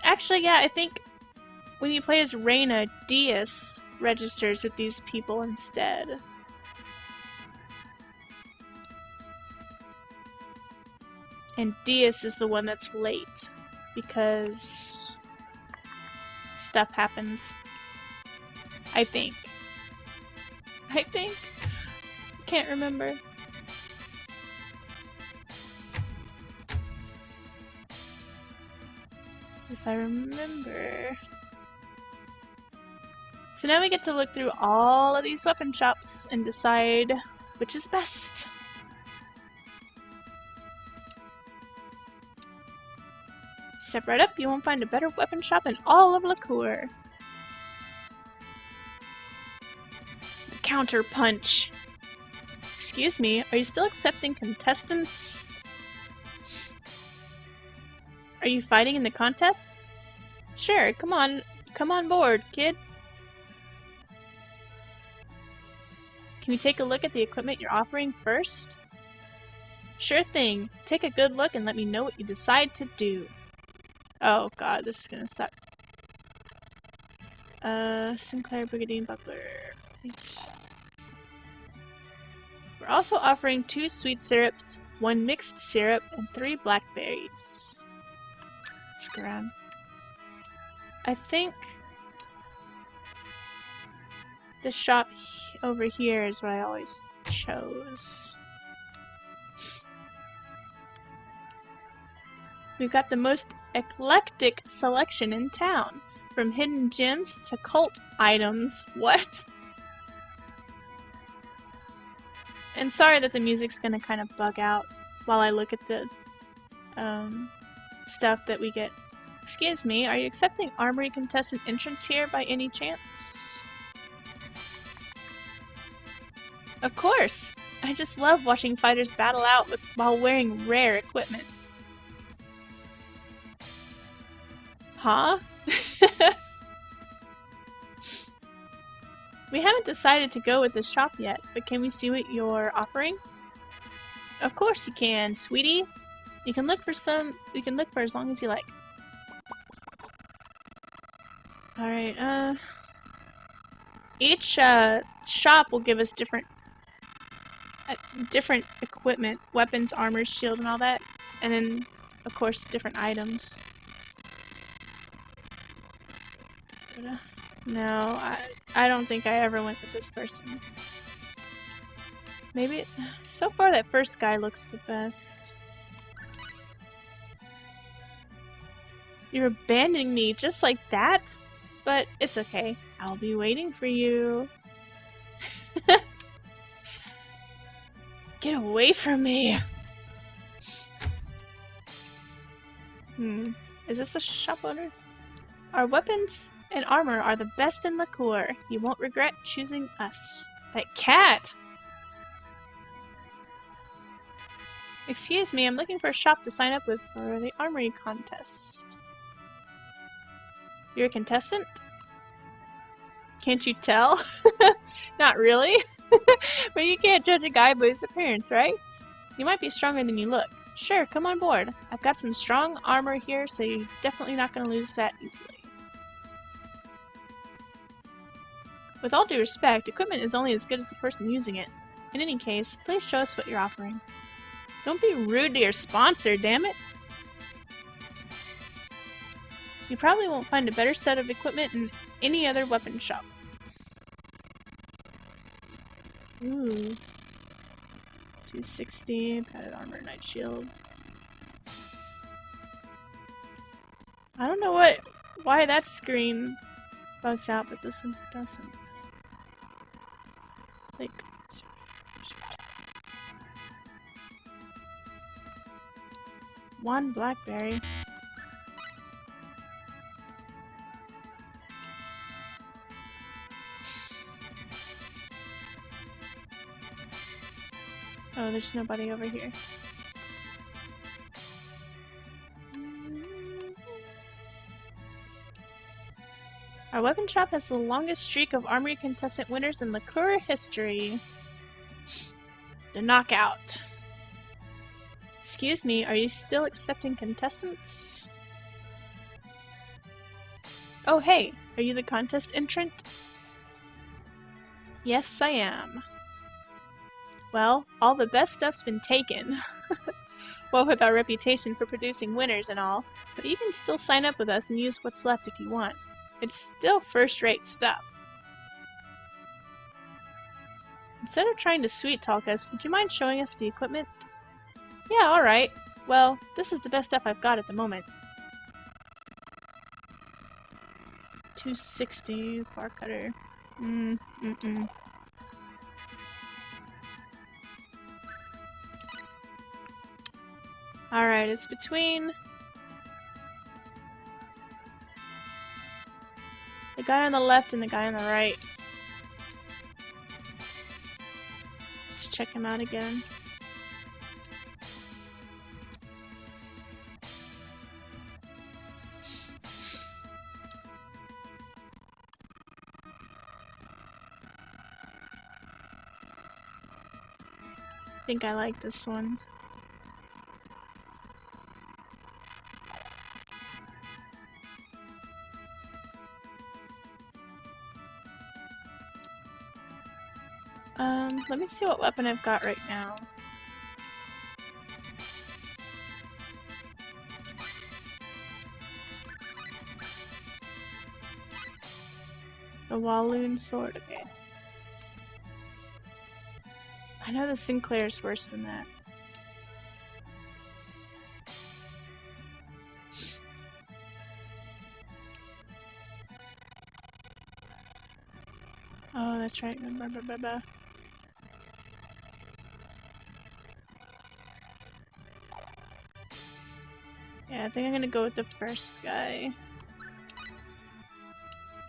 Actually, yeah, I think when you play as Reina, Dias registers with these people instead. And Dias is the one that's late because stuff happens. I think. Can't remember. If I remember. So now we get to look through all of these weapon shops and decide which is best. Step right up, you won't find a better weapon shop in all of LaCour. Counter punch. Excuse me, are you still accepting contestants? Are you fighting in the contest? Sure, come on board, kid. Can we take a look at the equipment you're offering first? Sure thing. Take a good look and let me know what you decide to do. Oh god, this is gonna suck. Sinclair Brigadine Buckler. Right. We're also offering 2 sweet syrups, 1 mixed syrup, and 3 blackberries. That's grand. I think the shop over here is what I always chose. We've got the most eclectic selection in town, from hidden gems to cult items. What? And sorry that the music's gonna kind of bug out while I look at the stuff that we get. Excuse me, are you accepting armory contestant entrance here by any chance? Of course! I just love watching fighters battle out while wearing rare equipment. Huh? We haven't decided to go with this shop yet, but can we see what you're offering? Of course you can, sweetie. You can look for as long as you like. Alright, each shop will give us different equipment, weapons, armor, shield, and all that, and then, of course, different items. No, I don't think I ever went with this person. Maybe so far that first guy looks the best. You're abandoning me just like that? But it's okay. I'll be waiting for you. Get away from me! Is this the shop owner? Our weapons and armor are the best in LaCour. You won't regret choosing us. That cat! Excuse me, I'm looking for a shop to sign up with for the armory contest. You're a contestant? Can't you tell? Not really. But you can't judge a guy by his appearance, right? You might be stronger than you look. Sure, come on board. I've got some strong armor here, so you're definitely not going to lose that easily. With all due respect, equipment is only as good as the person using it. In any case, please show us what you're offering. Don't be rude to your sponsor, damn it! You probably won't find a better set of equipment in any other weapon shop. Ooh. 260, padded armor, night shield. I don't know why that screen bugs out, but this one doesn't. Like, one blackberry. Oh, there's nobody over here. Our weapon shop has the longest streak of armory contestant winners in the Kura history. The Knockout. Excuse me, are you still accepting contestants? Oh hey, are you the contest entrant? Yes, I am. Well, all the best stuff's been taken. Well, with our reputation for producing winners and all, but you can still sign up with us and use what's left if you want. It's still first-rate stuff. Instead of trying to sweet-talk us, would you mind showing us the equipment? Yeah, alright. Well, this is the best stuff I've got at the moment. 260, bar cutter. Alright, it's between the guy on the left and the guy on the right. Let's check him out again. I think I like this one. Let me see what weapon I've got right now. The Walloon sword, okay. I know the Sinclair's worse than that. Oh, that's right. Yeah, I think I'm gonna go with the first guy.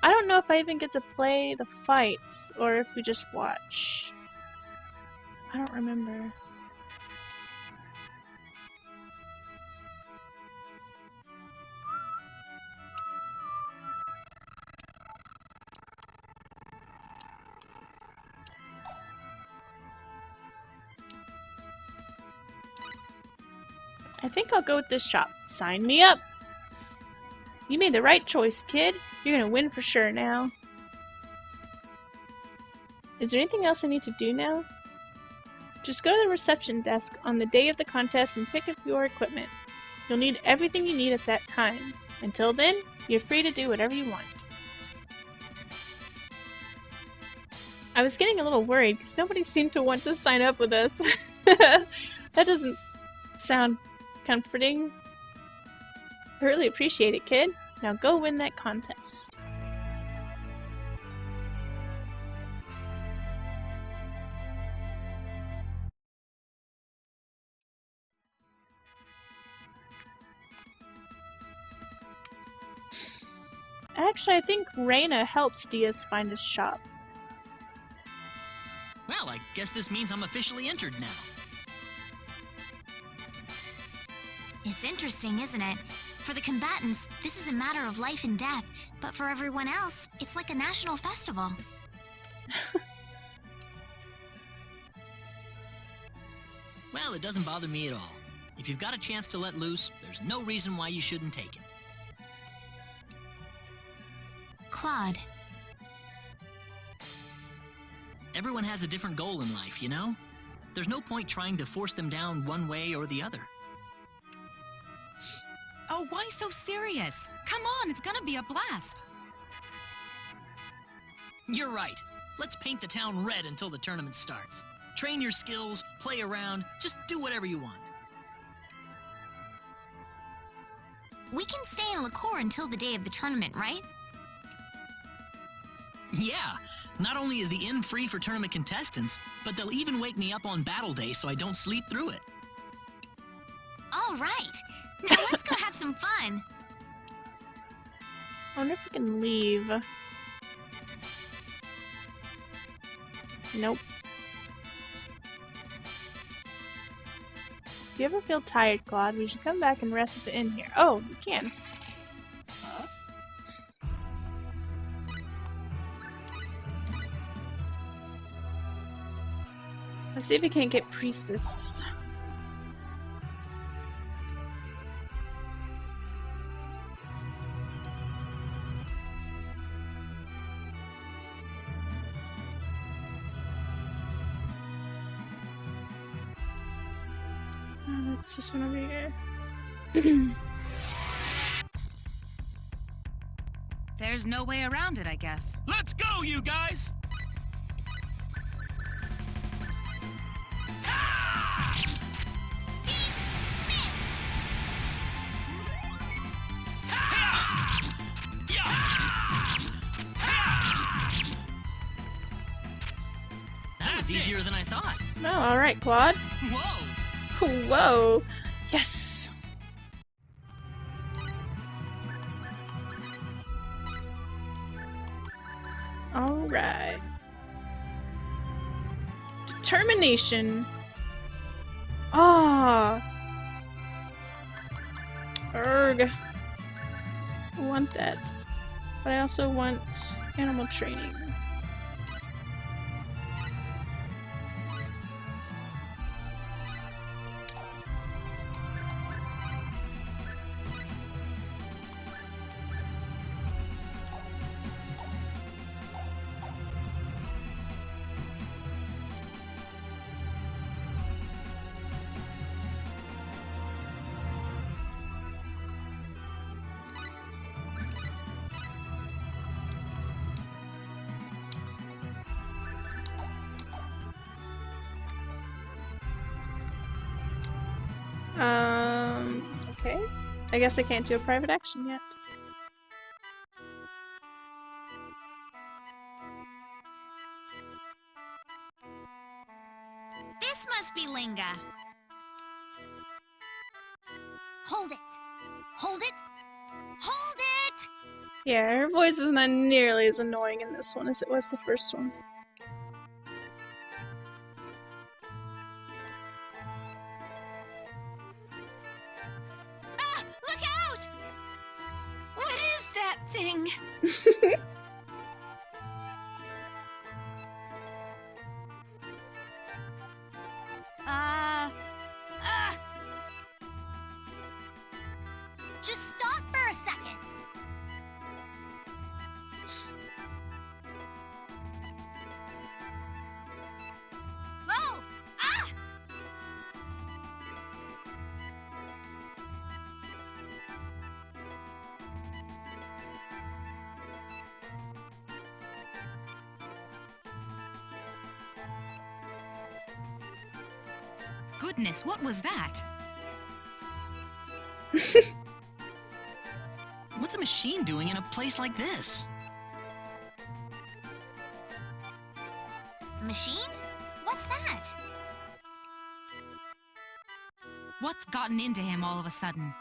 I don't know if I even get to play the fights or if we just watch. I don't remember. I think I'll go with this shop. Sign me up! You made the right choice, kid. You're gonna win for sure now. Is there anything else I need to do now? Just go to the reception desk on the day of the contest and pick up your equipment. You'll need everything you need at that time. Until then, you're free to do whatever you want. I was getting a little worried because nobody seemed to want to sign up with us. That doesn't sound comforting. I really appreciate it, kid. Now go win that contest. Actually, I think Reyna helps Diaz find his shop. Well, I guess this means I'm officially entered now. It's interesting, isn't it? For the combatants, this is a matter of life and death. But for everyone else, it's like a national festival. Well, it doesn't bother me at all. If you've got a chance to let loose, there's no reason why you shouldn't take it. Claude, Everyone has a different goal in life, you know? There's no point trying to force them down one way or the other. Oh, why so serious? Come on, it's gonna be a blast. You're right. Let's paint the town red until the tournament starts. Train your skills, play around, just do whatever you want. we can stay in Liqueur until the day of the tournament, right? Yeah, not only is the inn free for tournament contestants, but they'll even wake me up on battle day so I don't sleep through it. All right. Now let's go have some fun. I wonder if we can leave. Nope. If you ever feel tired, Claude, we should come back and rest at the inn here. Oh, we can. Let's see if we can't get Priestess. That's this one over here. There's no way around it, I guess. Let's go, you guys! That was easier than I thought. Oh, alright, Claude. Whoa! Whoa! Yes! Alright. Determination. Ah. Erg. I want that. But I also want animal training. Okay. I guess I can't do a private action yet. This must be Linga. Hold it. Hold it. Hold it! Yeah, her voice is not nearly as annoying in this one as it was the first one. Ah! Look out! What is that thing? Just stop for a second. Whoa! Ah! Goodness, what was that? What's a machine doing in a place like this? Machine? What's that? What's gotten into him all of a sudden?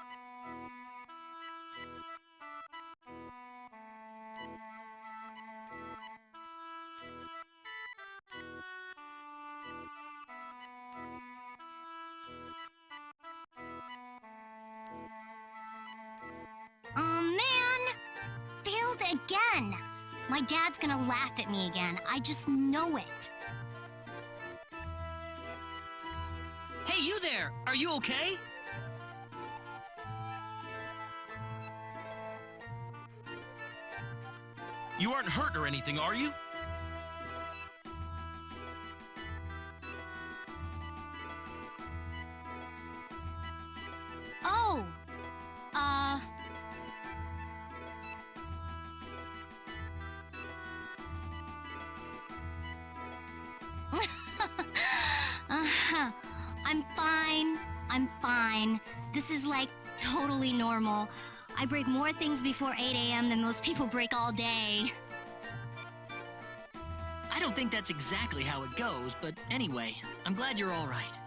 Man! Failed again! My dad's gonna laugh at me again. I just know it. Hey, you there! Are you okay? You aren't hurt or anything, are you? Oh, I'm fine. I'm fine. This is like totally normal. I break more things before 8 a.m. than most people break all day. I don't think that's exactly how it goes, but anyway, I'm glad you're all right.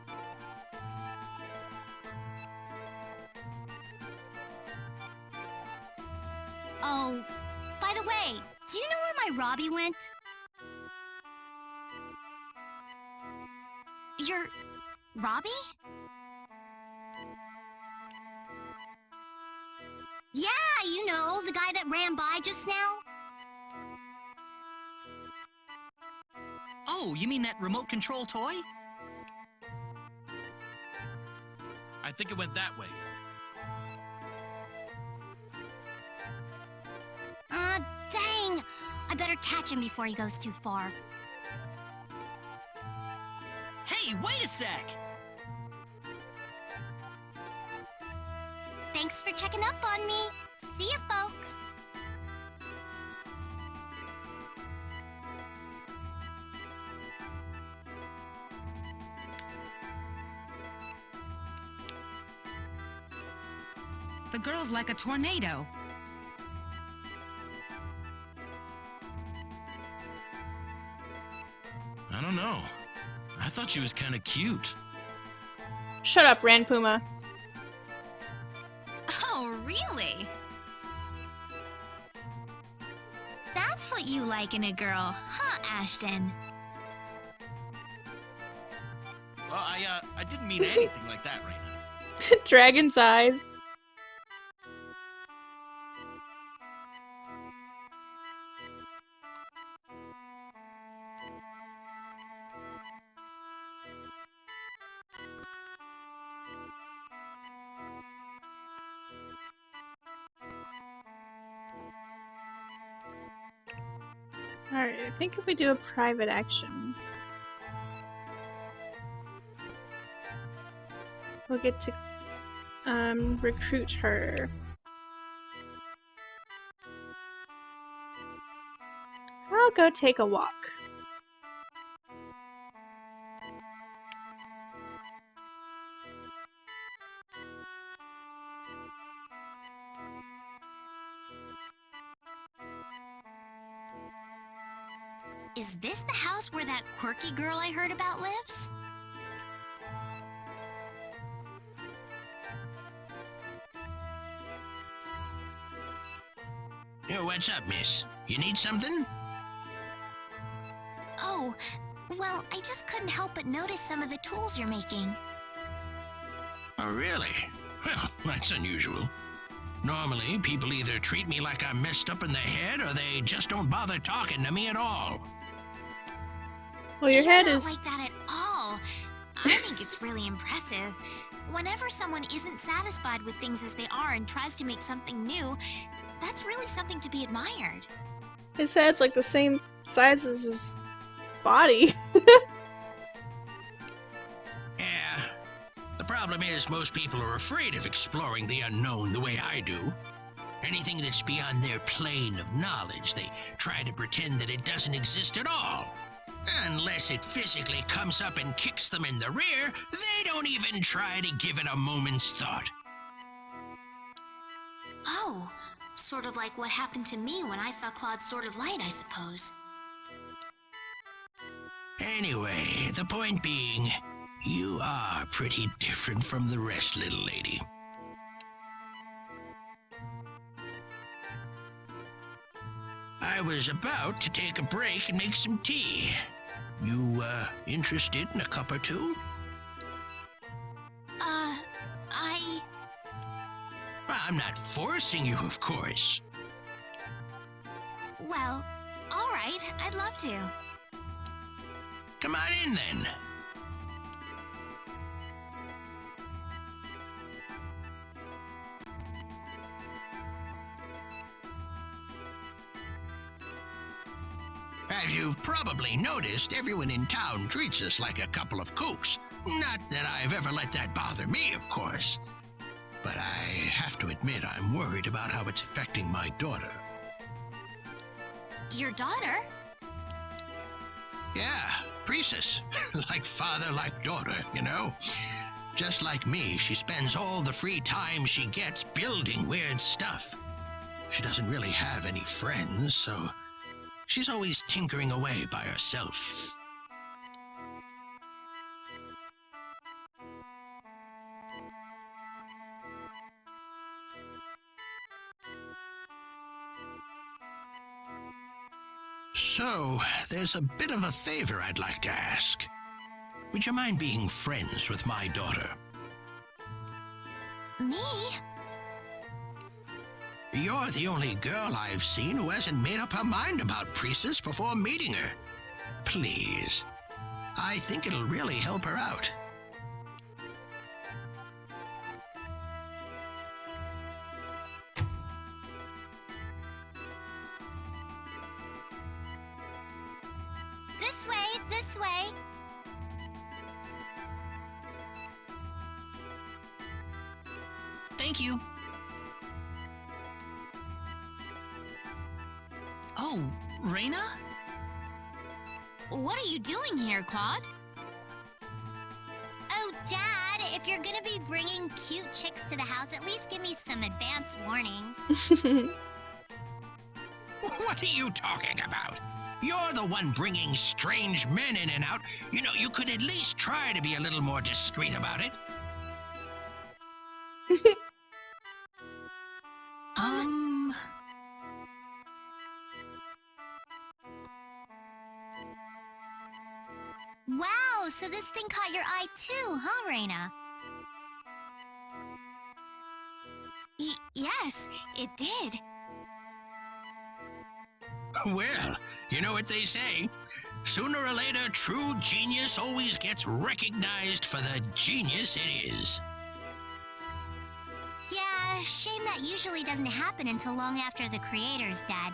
Oh, by the way, do you know where my Robbie went? Your Robbie? Yeah, you know, the guy that ran by just now. Oh, you mean that remote control toy? I think it went that way. Dang! I better catch him before he goes too far. Hey, wait a sec! Thanks for checking up on me. See ya, folks. The girl's like a tornado. I don't know. I thought she was kind of cute. Shut up, Ranpuma. Oh, really? That's what you like in a girl, huh, Ashton? Well, I didn't mean anything like that, Raina. Dragon's eyes. Alright, I think if we do a private action, we'll get to recruit her. I'll go take a walk. Is this the house where that quirky girl I heard about lives? Yo, what's up, miss? You need something? Oh, well, I just couldn't help but notice some of the tools you're making. Oh, really? Well, that's unusual. Normally, people either treat me like I'm messed up in the head, or they just don't bother talking to me at all. Well, your You're head not is... like that at all. I think it's really impressive. Whenever someone isn't satisfied with things as they are and tries to make something new, that's really something to be admired. His head's like the same size as his body. Yeah. The problem is most people are afraid of exploring the unknown the way I do. Anything that's beyond their plane of knowledge, they try to pretend that it doesn't exist at all. Unless it physically comes up and kicks them in the rear, they don't even try to give it a moment's thought. Oh, sort of like what happened to me when I saw Claude's Sword of Light, I suppose. Anyway, the point being, you are pretty different from the rest, little lady. I was about to take a break and make some tea. You, interested in a cup or two? I'm not forcing you, of course. Well, alright, I'd love to. Come on in then. As you've probably noticed, everyone in town treats us like a couple of kooks. Not that I've ever let that bother me, of course. But I have to admit I'm worried about how it's affecting my daughter. Your daughter? Yeah, Priestess. Like father, like daughter, you know? Just like me, she spends all the free time she gets building weird stuff. She doesn't really have any friends, so she's always tinkering away by herself. So, there's a bit of a favor I'd like to ask. Would you mind being friends with my daughter? Me? You're the only girl I've seen who hasn't made up her mind about Priestess before meeting her. Please. I think it'll really help her out. This way, this way. Thank you. Oh, Reina? What are you doing here, Claude? Oh, Dad, if you're gonna be bringing cute chicks to the house, at least give me some advance warning. What are you talking about? You're the one bringing strange men in and out. You know, you could at least try to be a little more discreet about it. Wow, so this thing caught your eye too, huh, Reina? Yes, it did. Well, you know what they say. Sooner or later, true genius always gets recognized for the genius it is. Yeah, shame that usually doesn't happen until long after the creators, Dad.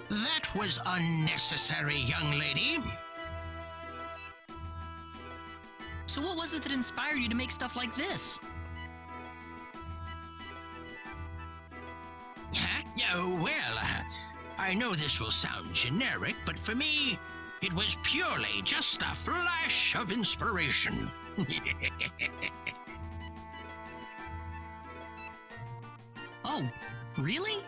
That was unnecessary, young lady. So what was it that inspired you to make stuff like this? Huh? Well, I know this will sound generic, but for me, it was purely just a flash of inspiration. Oh, really?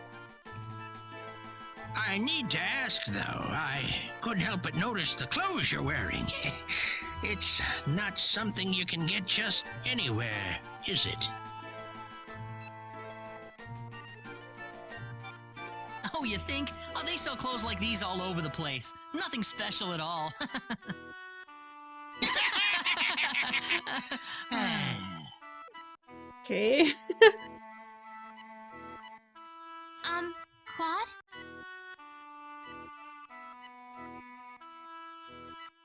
I need to ask, though. I couldn't help but notice the clothes you're wearing. It's not something you can get just anywhere, is it? Oh, you think? Oh, they sell clothes like these all over the place. Nothing special at all. Okay. Claude?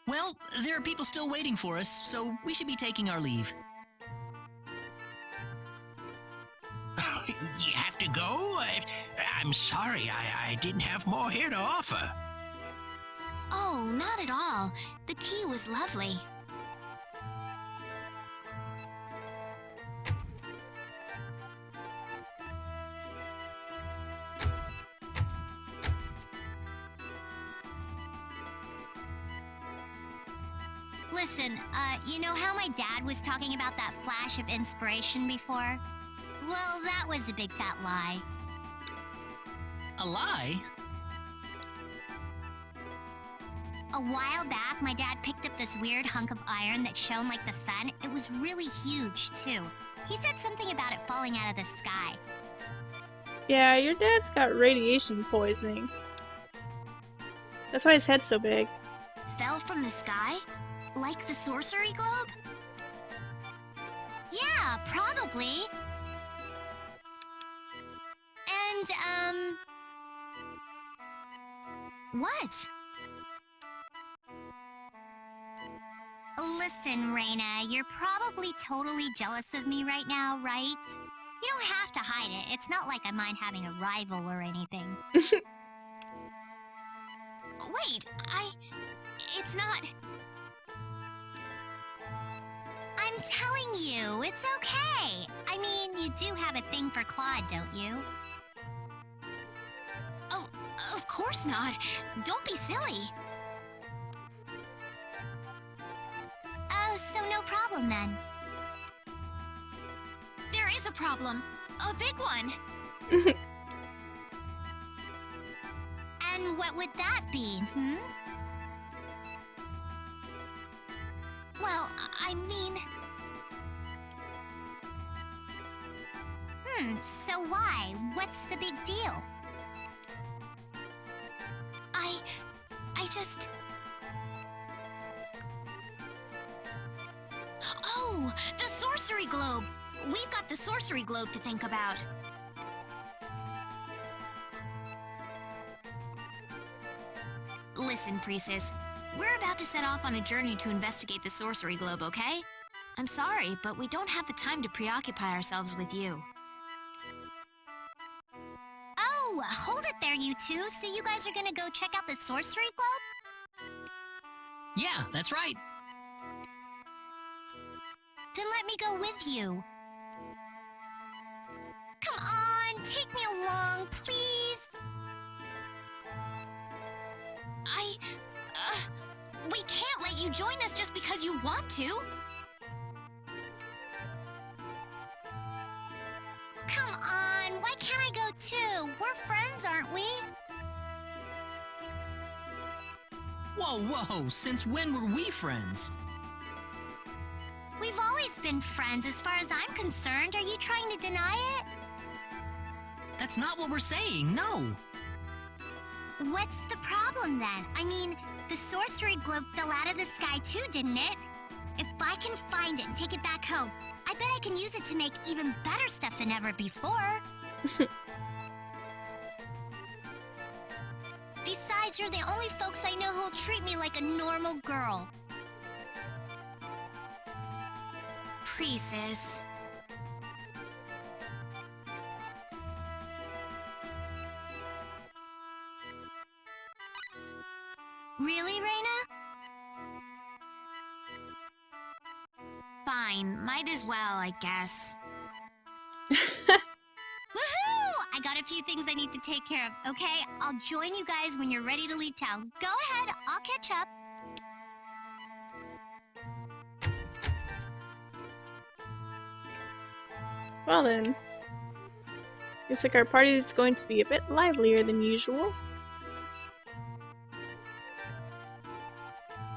Well, there are people still waiting for us, so we should be taking our leave. You have to go? I'm sorry, I didn't have more here to offer. Oh, not at all. The tea was lovely. Listen, you know how my dad was talking about that flash of inspiration before? Well, that was a big fat lie. A lie? A while back, my dad picked up this weird hunk of iron that shone like the sun. It was really huge, too. He said something about it falling out of the sky. Yeah, your dad's got radiation poisoning. That's why his head's so big. Fell from the sky? Like the sorcery globe? Yeah, probably. And, What? Listen, Reina, you're probably totally jealous of me right now, right? You don't have to hide it. It's not like I mind having a rival or anything. Wait, it's not... I'm telling you, it's okay. I mean, you do have a thing for Claude, don't you? Oh, of course not. Don't be silly. Oh, so no problem then. There is a problem. A big one. And what would that be, hmm? Well, I mean... so why? What's the big deal? I just... Oh, the Sorcery Globe! We've got the Sorcery Globe to think about. Listen, Priestess. We're about to set off on a journey to investigate the Sorcery Globe, okay? I'm sorry, but we don't have the time to preoccupy ourselves with you. Oh, hold it there, you two. So you guys are gonna go check out the Sorcery Globe? Yeah, that's right. Then let me go with you. Come on, take me along, please. We can't let you join us just because you want to. Come on, why can't I go too? We're friends, aren't we? Whoa, since when were we friends? We've always been friends as far as I'm concerned. Are you trying to deny it? That's not what we're saying, no. What's the problem then? I mean, the Sorcery Globe fell out of the sky too, didn't it? If I can find it and take it back home, I bet I can use it to make even better stuff than ever before. Besides, you're the only folks I know who'll treat me like a normal girl. Priestess. Really, Reina? Fine, might as well, I guess. Woohoo! I got a few things I need to take care of, okay? I'll join you guys when you're ready to leave town. Go ahead, I'll catch up. Well then. Looks like our party is going to be a bit livelier than usual.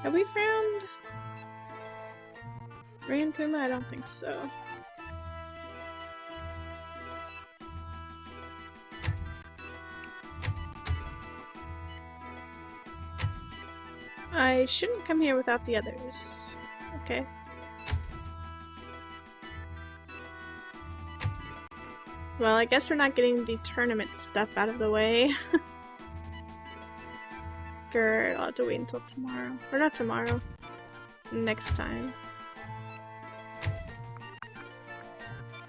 Have we found Ran Puma? I don't think so. I shouldn't come here without the others. Okay. Well, I guess we're not getting the tournament stuff out of the way. Grr, I'll have to wait until tomorrow. Or not tomorrow. Next time.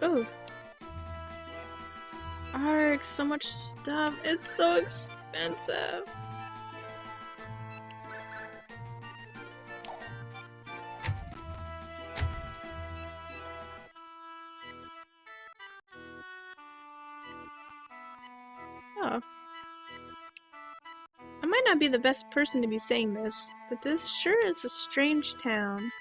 Ooh. Arg, so much stuff. It's so expensive. Oh. I might not be the best person to be saying this, but this sure is a strange town.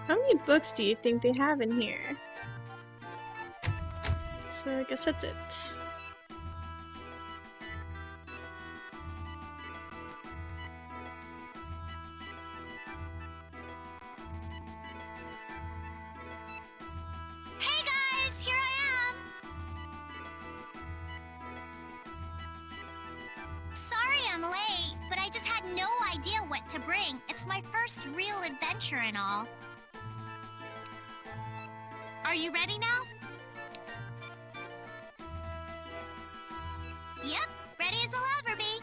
How many books do you think they have in here? So I guess that's it. to bring. It's my first real adventure and all. Are you ready now? Yep, ready as I'll ever be.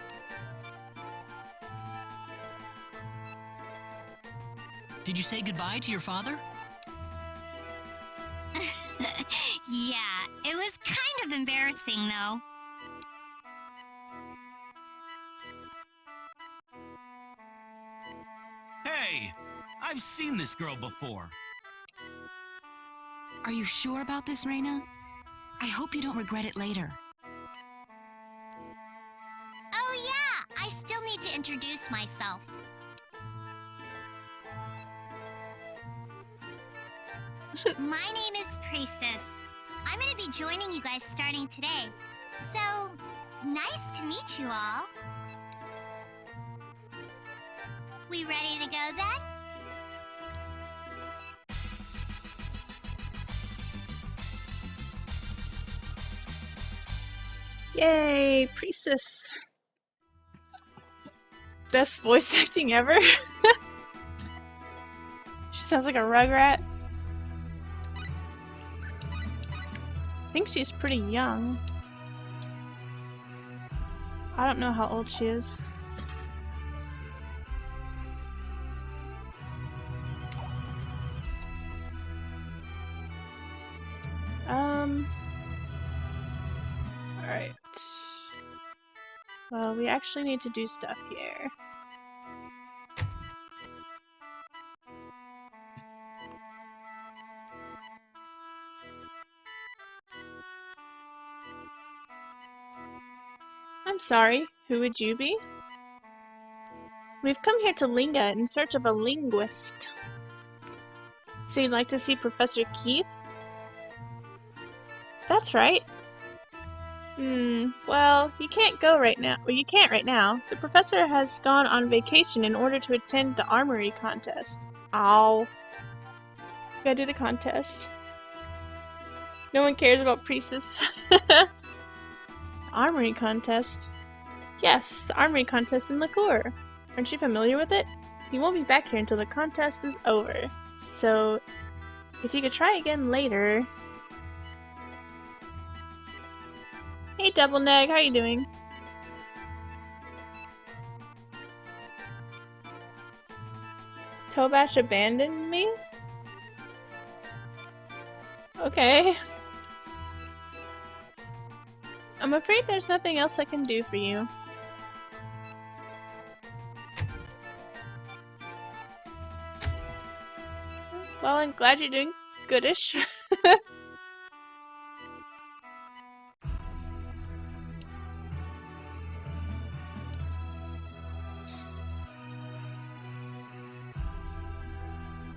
Did you say goodbye to your father? Yeah, it was kind of embarrassing though. Hey, I've seen this girl before. Are you sure about this, Reina? I hope you don't regret it later. Oh yeah, I still need to introduce myself. My name is Priestess. I'm gonna be joining you guys starting today. So, nice to meet you all. We ready to go then? Yay, Priestess. Best voice acting ever. She sounds like a Rugrat. I think she's pretty young. I don't know how old she is. Alright. Well, we actually need to do stuff here. I'm sorry, who would you be? We've come here to Linga in search of a linguist. So you'd like to see Professor Keith? That's right. Well, you can't go right now. Well, you can't right now. The professor has gone on vacation in order to attend the armory contest. Ow. Gotta do the contest. No one cares about Priestess. Armory contest? Yes, the armory contest in Liqueur. Aren't you familiar with it? You won't be back here until the contest is over. So, if you could try again later... Hey Double Neg, how you doing? Tobash abandoned me? Okay. I'm afraid there's nothing else I can do for you. Well, I'm glad you're doing goodish.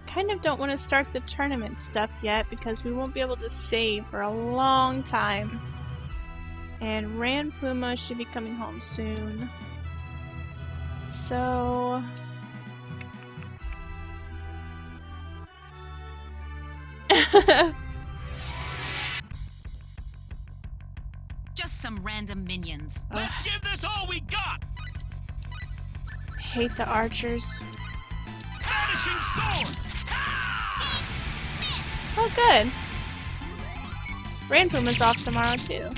Kind of don't want to start the tournament stuff yet because we won't be able to save for a long time. And Ran Puma should be coming home soon. So... Just some random minions. Let's give this all we got! Hate the archers. Vanishing swords! Oh, good. Ran Puma's off tomorrow, too.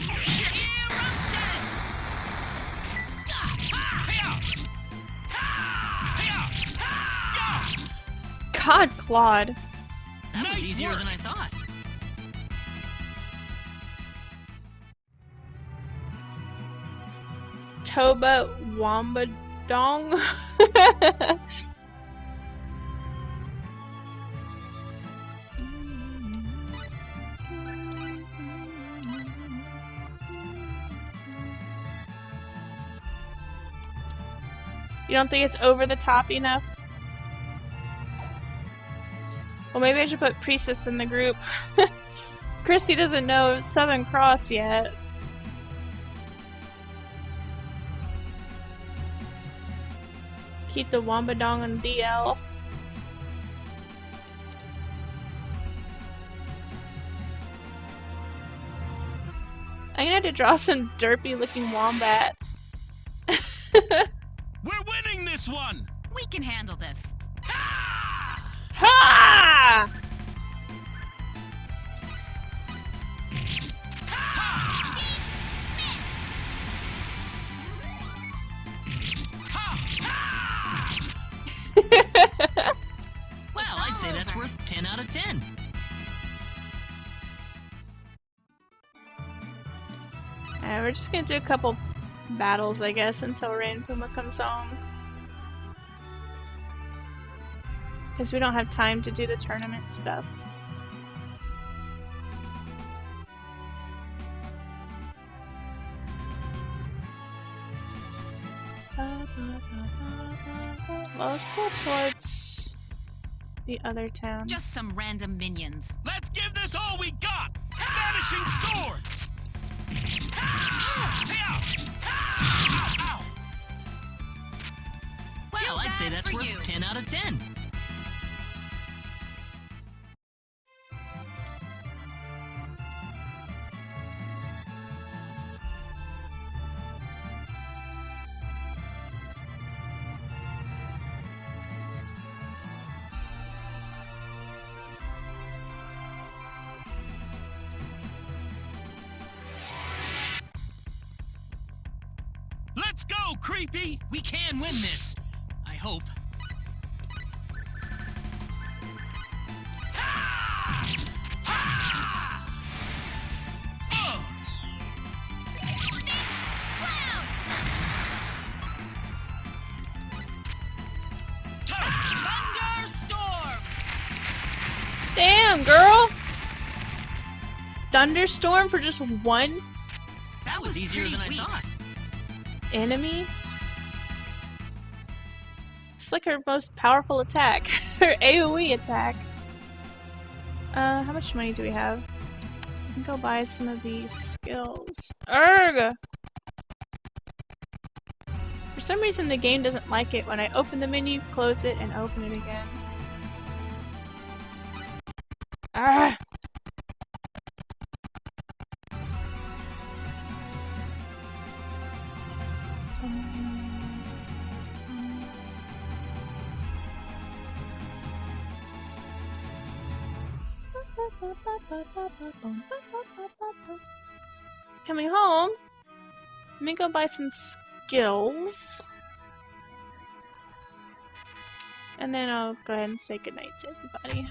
God, Claude. That was Nice easier work. than I thought. Toba Wambadong. You don't think it's over the top enough? Well, maybe I should put Priestess in the group. Christy doesn't know Southern Cross yet. Keep the Wambadong on DL. I'm gonna have to draw some derpy looking wombat. We're winning this one! We can handle this. Ha! Well, I'd say that's worth 10 out of 10. We're just gonna do a couple battles, I guess, until Ran Puma comes home. Because we don't have time to do the tournament stuff. Well, let's go towards the other town. Just some random minions. Let's give this all we got! Vanishing swords! Well, I'd say that's worth 10 out of 10. Let's go, Creepy! We can win this. I hope. Damn, girl! Thunderstorm for just one That was easier than I thought. enemy? It's like her most powerful attack. Her AoE attack. How much money do we have? We can go buy some of these skills. Urgh! For some reason the game doesn't like it when I open the menu, close it, and open it again. Ah! Coming home. Let me go buy some skills. And then I'll go ahead and say goodnight to everybody.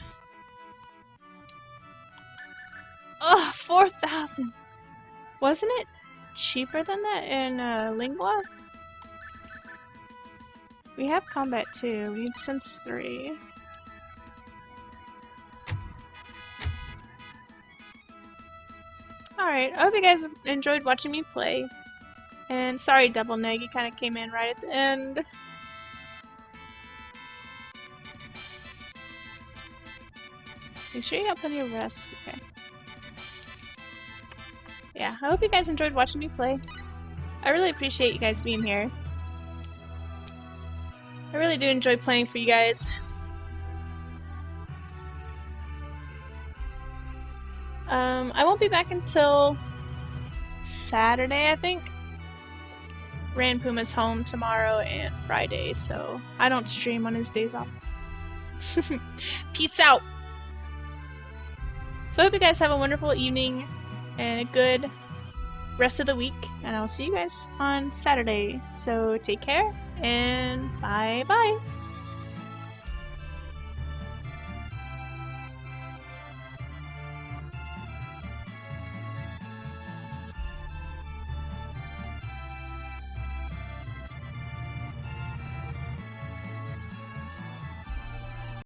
Oh, 4,000! Wasn't it cheaper than that in Lingua? We have combat too. We need sense 3. Alright, I hope you guys enjoyed watching me play. And sorry, Double Neg, you kind of came in right at the end. Make sure you have plenty of rest. Okay. Yeah, I hope you guys enjoyed watching me play. I really appreciate you guys being here. I really do enjoy playing for you guys. I won't be back until Saturday, I think. Ran Puma's home tomorrow and Friday, so I don't stream on his days off. Peace out! So I hope you guys have a wonderful evening and a good rest of the week, and I'll see you guys on Saturday. So take care, and bye-bye!